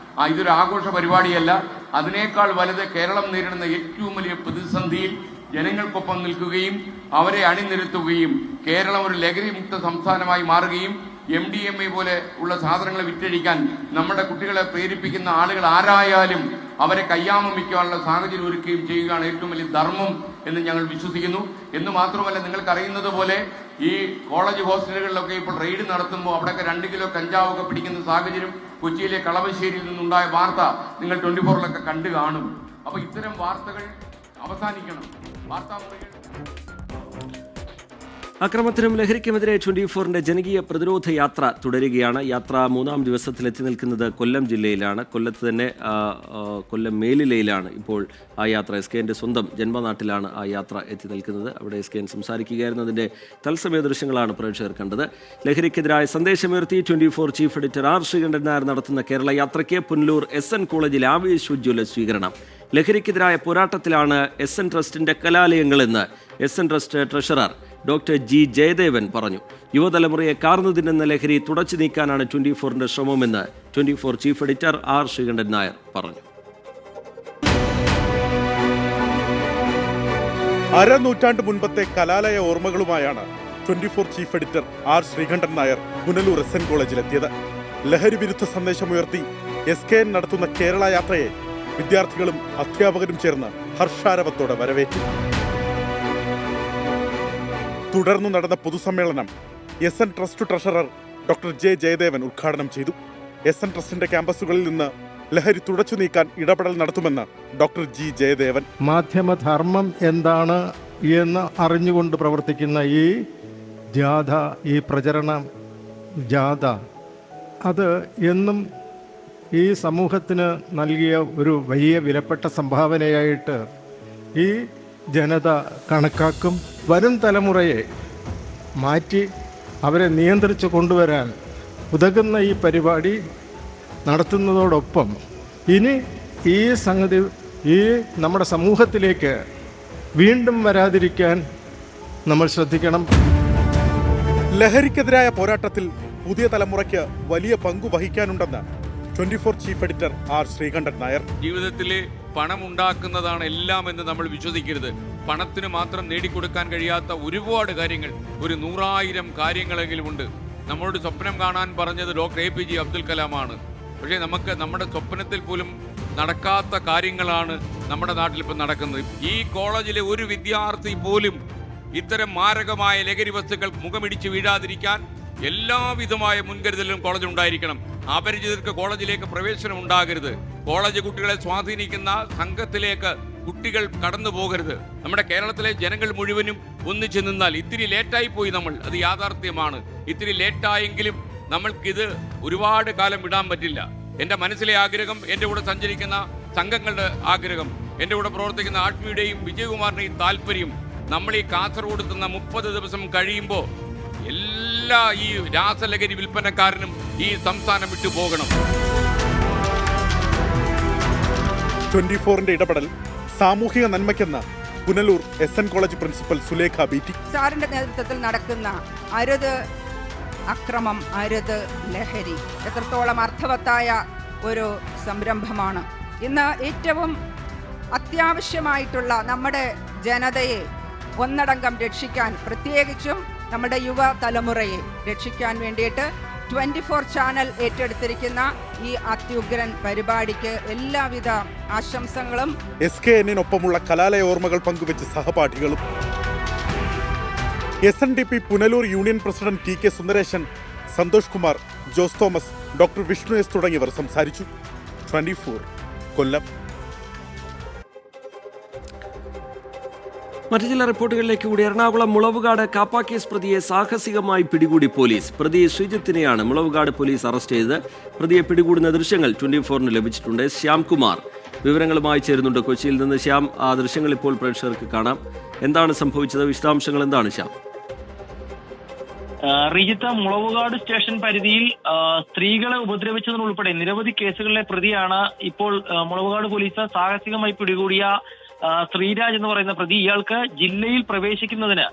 ഇതൊരു ആഘോഷ പരിപാടിയല്ല. അതിനേക്കാൾ വലുത് കേരളം നേരിടുന്ന ഏറ്റവും വലിയ പ്രതിസന്ധിയിൽ ജനങ്ങൾക്കൊപ്പം നിൽക്കുകയും അവരെ അണിനിരത്തുകയും കേരളം ഒരു ലഹരി മുക്ത സംസ്ഥാനമായി മാറുകയും MDMA പോലെ ഉള്ള സാധനങ്ങൾ വിറ്റഴിക്കാൻ നമ്മുടെ കുട്ടികളെ പ്രേരിപ്പിക്കുന്ന ആളുകൾ ആരായാലും അവരെ കയ്യാമം വയ്ക്കാനുള്ള സാഹചര്യം ഒരുക്കുകയും ചെയ്യുകയാണ് ഏറ്റവും വലിയ ധർമ്മം എന്ന് ഞങ്ങൾ വിശ്വസിക്കുന്നു. എന്ന് മാത്രമല്ല, നിങ്ങൾക്കറിയുന്നത് പോലെ ഈ കോളേജ് ഹോസ്റ്റലുകളിലൊക്കെ ഇപ്പോൾ റെയ്ഡ് നടത്തുമ്പോൾ അവിടെയൊക്കെ 2 കിലോ കഞ്ചാവൊക്കെ പിടിക്കുന്ന സാഹചര്യം കൊച്ചിയിലെ കളമശ്ശേരിയിൽ നിന്നുണ്ടായ വാർത്ത നിങ്ങൾ 24-ലൊക്കെ കണ്ടു കാണും. അപ്പോൾ ഇത്തരം വാർത്തകൾ അവസാനിക്കണം. വാർത്താമുറികൾ അക്രമത്തിനും ലഹരിക്കുമെതിരെ 24-ന്റെ ജനകീയ പ്രതിരോധ യാത്ര തുടരുകയാണ്. യാത്ര 3-ാം ദിവസത്തിലെത്തി നിൽക്കുന്നത് കൊല്ലം ജില്ലയിലാണ്. കൊല്ലത്ത് തന്നെ കൊല്ലം മേലിലയിലാണ് ഇപ്പോൾ ആ യാത്ര. SKന്റെ സ്വന്തം ജന്മനാട്ടിലാണ് ആ യാത്ര എത്തി നിൽക്കുന്നത്. അവിടെ SKN സംസാരിക്കുകയായിരുന്നു. അതിൻ്റെ തത്സമയ ദൃശ്യങ്ങളാണ് പ്രേക്ഷകർ കണ്ടത്. ലഹരിക്കെതിരായ സന്ദേശമുയർത്തി 24 chief editor R Sreekandan Nair നടത്തുന്ന കേരള യാത്രയ്ക്ക് പുനലൂർ SN കോളേജിൽ ആവേശോജ്വല സ്വീകരണം. ലഹരിക്കെതിരായ പോരാട്ടത്തിലാണ് SN ട്രസ്റ്റിന്റെ കലാലയങ്ങളെന്ന് SN trust treasurer doctor G Jayadevan പറഞ്ഞു. യുവതലമുറയെ കാർന്നു തിന്നുന്ന ലഹരി തുടച്ചു നീക്കാനാണ് 24-ന്റെ ശ്രമമെന്ന് 24 chief editor R Sreekandan Nair പറഞ്ഞു. അരനൂറ്റാണ്ട് മുൻപത്തെ കലാലയ ഓർമ്മകളുമായാണ് 24 chief editor R Sreekandan Nair Punalur SN കോളേജിലെത്തിയത്. ലഹരി വിരുദ്ധ സന്ദേശമുയർത്തി SKN നടത്തുന്ന കേരള യാത്രയെ വിദ്യാർത്ഥികളും അധ്യാപകരും ചേർന്ന് ഹർഷാരവത്തോടെ വരവേറ്റു. തുടർന്നു നടന്ന പൊതുസമ്മേളനം SN trust treasurer doctor J Jayadevan ഉദ്ഘാടനം ചെയ്തു. SN ട്രസ്റ്റിന്റെ ക്യാമ്പസുകളിൽ നിന്ന് ലഹരി തുടച്ചു നീക്കാൻ ഇടപെടൽ നടത്തുമെന്ന് ഡോക്ടർ G ജയദേവൻ. മാധ്യമധർമ്മം എന്താണ് എന്ന് അറിഞ്ഞുകൊണ്ട് പ്രവർത്തിക്കുന്ന ഈ ജാഥ, ഈ പ്രചരണ ജാഥ, അത് എന്നും ഈ സമൂഹത്തിന് നൽകിയ ഒരു വലിയ വിലപ്പെട്ട സംഭാവനയായിട്ട് ഈ ജനത കണക്കാക്കും. വരും തലമുറയെ മാറ്റി അവരെ നിയന്ത്രിച്ച് കൊണ്ടുവരാൻ ഉതകുന്ന ഈ പരിപാടി നടത്തുന്നതോടൊപ്പം ഇനി ഈ സംഗതി ഈ നമ്മുടെ സമൂഹത്തിലേക്ക് വീണ്ടും വരാതിരിക്കാൻ നമ്മൾ ശ്രദ്ധിക്കണം. ലഹരിക്കെതിരായ പോരാട്ടത്തിൽ പുതിയ തലമുറയ്ക്ക് വലിയ പങ്കു വഹിക്കാനുണ്ടെന്ന് 24 chief editor R Sreekandan Nair. ജീവിതത്തിൽ പണം ഉണ്ടാക്കുന്നതാണ് എല്ലാം എന്ന് നമ്മൾ വിശ്വസിക്കരുത്. പണത്തിന് മാത്രം നേടിക്കൊടുക്കാൻ കഴിയാത്ത ഒരുപാട് കാര്യങ്ങൾ, ഒരു 100,000 കാര്യങ്ങളെങ്കിലും ഉണ്ട്. നമ്മളോട് സ്വപ്നം കാണാൻ പറഞ്ഞത് ഡോക്ടർ APJ അബ്ദുൽ കലാമാണ്. പക്ഷേ നമുക്ക് നമ്മുടെ സ്വപ്നത്തിൽ പോലും നടക്കാത്ത കാര്യങ്ങളാണ് നമ്മുടെ നാട്ടിൽ ഇപ്പം നടക്കുന്നത്. ഈ കോളേജിലെ ഒരു വിദ്യാർത്ഥി പോലും ഇത്തരം മാരകമായ ലഹരി വസ്തുക്കൾ മുഖമിടിച്ച് വീഴാതിരിക്കാൻ എല്ലാവിധമായ മുൻകരുതലും കോളേജിൽ ഉണ്ടായിരിക്കണം. അപരിചിതർക്ക് കോളേജിലേക്ക് പ്രവേശനം ഉണ്ടാകരുത്. കോളേജ് കുട്ടികളെ സ്വാധീനിക്കുന്ന സംഘത്തിലേക്ക് കുട്ടികൾ കടന്നു പോകരുത്. നമ്മുടെ കേരളത്തിലെ ജനങ്ങൾ മുഴുവനും ഒന്നിച്ചു നിന്നാൽ, ഇത്തിരി ലേറ്റായി പോയി നമ്മൾ, അത് യാഥാർത്ഥ്യമാണ്. ഇത്തിരി ലേറ്റായെങ്കിലും നമ്മൾക്കിത് ഒരുപാട് കാലം വിടാൻ പറ്റില്ല. എൻ്റെ മനസ്സിലെ ആഗ്രഹം, എൻ്റെ കൂടെ സഞ്ചരിക്കുന്ന സംഘങ്ങളുടെ ആഗ്രഹം, എൻ്റെ കൂടെ പ്രവർത്തിക്കുന്ന ആത്മീയുടെയും വിജയകുമാറിൻ്റെയും താല്പര്യം, നമ്മൾ ഈ കാസർഗോഡ് എത്തുന്ന 30 ദിവസം കഴിയുമ്പോൾ എല്ലാ ഈ രാസലഹരി വിൽപ്പനക്കാരനും ഈ സംസ്ഥാനം വിട്ടു പോകണം. 24-ന്റെ ഇടപെടൽ സാമൂഹിക നന്മയ്ക്കെന്ന് Punalur SN college principal Sulekha BT. സാറിന്റെ നേതൃത്വത്തിൽ നടക്കുന്ന അരുത് അക്രമം, അരുത് ലഹരി എത്രത്തോളം അർത്ഥവത്തായ ഒരു സംരംഭമാണ്. ഇന്ന് ഏറ്റവും അത്യാവശ്യമായിട്ടുള്ള നമ്മുടെ ജനതയെ ഒന്നടങ്കം രക്ഷിക്കാൻ, പ്രത്യേകിച്ചും നമ്മുടെ യുവ തലമുറയെ രക്ഷിക്കാൻ വേണ്ടിയിട്ട് 24 ചാനൽ ഏറ്റെടുത്തിരിക്കുന്ന ഈ അത്യുഗ്രൻ പരിപാടിക്ക് എല്ലാവിധ ആശംസകളും. SKNനൊപ്പമുള്ള കലാലയ ഓർമ്മകൾ പങ്കുവെച്ച് സഹപാഠികളും. SNDP Punalur union president TK Sundaresan, Santhosh Kumar, Jose Thomas, doctor Vishnu S തുടങ്ങിയവർ സംസാരിച്ചു. 24 കൊല്ലം. മറ്റു ചില റിപ്പോർട്ടുകളിലേക്ക് കൂടി. എറണാകുളം മുളവുകാട് കാപ്പ കേസ് പ്രതിയെ സാഹസികമായി പിടികൂടി പോലീസ്. പ്രതി ശ്രീജിത്തിനെയാണ് മുളവുകാട് പോലീസ് അറസ്റ്റ് ചെയ്തത്. പ്രതിയെ പിടികൂടുന്ന ദൃശ്യങ്ങൾ 24-ന് ലഭിച്ചിട്ടുണ്ട്. ശ്യാംകുമാർ വിവരങ്ങളുമായി ചേരുന്നുണ്ട് കൊച്ചിയിൽ നിന്ന്. ശ്യാം, ആ ദൃശ്യങ്ങൾ ഇപ്പോൾ പ്രേക്ഷകർക്ക് കാണാം. എന്താണ് സംഭവിച്ചത്? വിശദാംശങ്ങൾ എന്താണ് ശ്യാം? റിജിത്ത്, മുളവുകാട് സ്റ്റേഷൻ പരിധിയിൽ സ്ത്രീകളെ ഉപദ്രവിച്ചതിനുൾപ്പെടെ നിരവധി കേസുകളിലെ പ്രതിയാണ് ഇപ്പോൾ മുളവുകാട് പോലീസ് സാഹസികമായി പിടികൂടിയ ശ്രീരാജ് എന്ന് പറയുന്ന പ്രതി. ഇയാൾക്ക് ജില്ലയിൽ പ്രവേശിക്കുന്നതിന്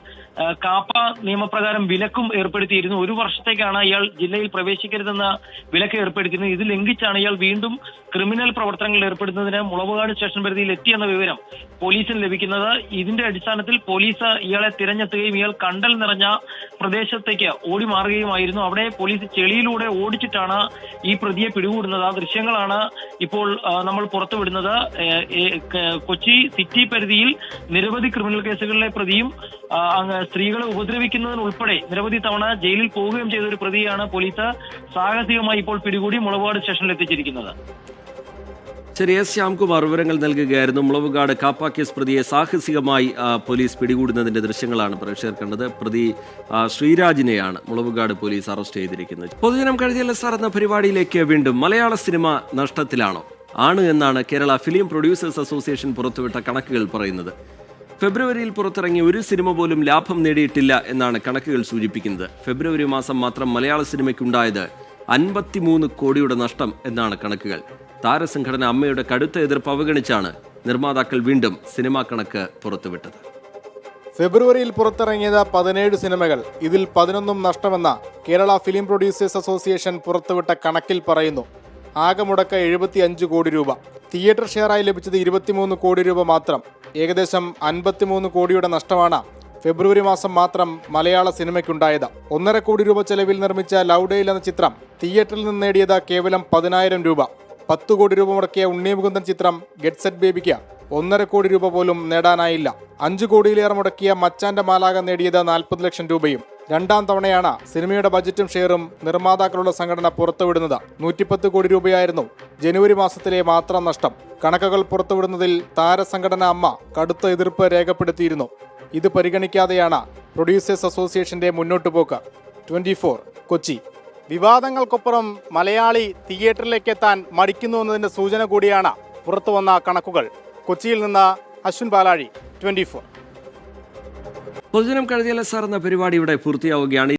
കാപ്പ നിയമപ്രകാരം വിലക്കും ഏർപ്പെടുത്തിയിരുന്നു. 1 വർഷത്തേക്കാണ് ഇയാൾ ജില്ലയിൽ പ്രവേശിക്കരുതെന്ന് വിലക്ക് ഏർപ്പെടുത്തിയിരുന്നത്. ഇത് ലംഘിച്ചാണ് ഇയാൾ വീണ്ടും ക്രിമിനൽ പ്രവർത്തനങ്ങളിൽ ഏർപ്പെടുന്നതിന് മുളവുകാട് സ്റ്റേഷൻ പരിധിയിൽ എത്തിയെന്ന വിവരം പോലീസിന് ലഭിക്കുന്നത്. ഇതിന്റെ അടിസ്ഥാനത്തിൽ പോലീസ് ഇയാളെ തിരഞ്ഞെത്തുകയും ഇയാൾ കണ്ടൽ നിറഞ്ഞ പ്രദേശത്തേക്ക് ഓടി മാറുകയുമായിരുന്നു. അവിടെ പോലീസ് ചെളിയിലൂടെ ഓടിച്ചിട്ടാണ് ഈ പ്രതിയെ പിടികൂടുന്നത്. ആ ദൃശ്യങ്ങളാണ് ഇപ്പോൾ നമ്മൾ പുറത്തുവിടുന്നത്. കൊച്ചി സിറ്റി പരിധിയിൽ നിരവധി ക്രിമിനൽ കേസുകളിലെ പ്രതിയും സ്ത്രീകളെ ഉപദ്രവിക്കുന്നതിനുൾപ്പെടെ നിരവധി തവണ ജയിലിൽ പോവുകയും ചെയ്ത ഒരു പ്രതിയാണ് പോലീസ് സാഹസികമായി ഇപ്പോൾ പിടികൂടി മുളവാട് സ്റ്റേഷനിൽ എത്തിച്ചിരിക്കുന്നത്. ശരി, എസ് ശ്യാംകുമാർ വിവരങ്ങൾ നൽകുകയായിരുന്നു. മുളവുകാട് കാപ്പ കേസ് പ്രതിയെ സാഹസികമായി പോലീസ് പിടികൂടുന്നതിന്റെ ദൃശ്യങ്ങളാണ് പ്രേക്ഷകർ കണ്ടത്. പ്രതി ശ്രീരാജിനെയാണ് മുളവുകാട് പോലീസ് അറസ്റ്റ് ചെയ്തിരിക്കുന്നത്. പൊതുജനം കഴുതിയല്ല സാർ എന്ന പരിപാടിയിലേക്ക് വീണ്ടും. മലയാള സിനിമ നഷ്ടത്തിലാണോ? ആണ് എന്നാണ് കേരള ഫിലിം പ്രൊഡ്യൂസേഴ്സ് അസോസിയേഷൻ പുറത്തുവിട്ട കണക്കുകൾ പറയുന്നത്. ഫെബ്രുവരിയിൽ പുറത്തിറങ്ങിയ ഒരു സിനിമ പോലും ലാഭം നേടിയിട്ടില്ല എന്നാണ് കണക്കുകൾ സൂചിപ്പിക്കുന്നത്. ഫെബ്രുവരി മാസം മാത്രം മലയാള സിനിമയ്ക്കുണ്ടായത് 53 കോടിയുടെ നഷ്ടം എന്നാണ് കണക്കുകൾ. താരസംഘടന അമ്മയുടെ കടുത്ത എതിർപ്പ് അവഗണിച്ചാണ് നിർമ്മാതാക്കൾ വീണ്ടും സിനിമാ കണക്ക് പുറത്തുവിട്ടത്. ഫെബ്രുവരിയിൽ പുറത്തിറങ്ങിയത് 17 സിനിമകൾ. ഇതിൽ 11 നഷ്ടമെന്ന കേരള ഫിലിം പ്രൊഡ്യൂസേഴ്സ് അസോസിയേഷൻ പുറത്തുവിട്ട കണക്കിൽ പറയുന്നു. ആകെ മുടക്ക് 75 കോടി രൂപ. തിയേറ്റർ ഷെയറായി ലഭിച്ചത് 23 കോടി രൂപ മാത്രം. ഏകദേശം 53 കോടിയുടെ നഷ്ടമാണ് ഫെബ്രുവരി മാസം മാത്രം മലയാള സിനിമയ്ക്കുണ്ടായത്. 1.5 കോടി രൂപ ചെലവിൽ നിർമ്മിച്ച ലൗഡേയിൽ എന്ന ചിത്രം തിയേറ്ററിൽ നിന്ന് നേടിയത് കേവലം 10,000 രൂപ. 10 കോടി രൂപ മുടക്കിയ ഉണ്ണിമുകുന്ദൻ ചിത്രം ഗെറ്റ് സെറ്റ് ബേബിക്ക് 1.5 കോടി രൂപ പോലും നേടാനായില്ല. 5 കോടിയിലേറെ മുടക്കിയ മച്ചാന്റെ മാലാക നേടിയത് 40 ലക്ഷം രൂപയും. രണ്ടാം തവണയാണ് സിനിമയുടെ ബജറ്റും ഷെയറും നിർമ്മാതാക്കളുടെ സംഘടന പുറത്തുവിടുന്നത്. 110 കോടി രൂപയായിരുന്നു ജനുവരി മാസത്തിലെ മാത്രം നഷ്ടം. കണക്കുകൾ പുറത്തുവിടുന്നതിൽ താരസംഘടന അമ്മ കടുത്ത എതിർപ്പ് രേഖപ്പെടുത്തിയിരുന്നു. ഇത് പരിഗണിക്കാതെയാണ് പ്രൊഡ്യൂസേഴ്സ് അസോസിയേഷന്റെ മുന്നോട്ടുപോക്ക്. 24 കൊച്ചി. വിവാദങ്ങൾക്കൊപ്പുറം മലയാളി തിയേറ്ററിലേക്ക് എത്താൻ മടിക്കുന്നുവെന്നതിന്റെ സൂചന കൂടിയാണ് പുറത്തുവന്ന കണക്കുകൾ. കൊച്ചിയിൽ നിന്ന് അശ്വിൻ പാലാഴി, 24. പൊതുജനം കഴുതിയല്ല സാർ എന്ന പരിപാടി ഇവിടെ പൂർത്തിയാവുകയാണ്.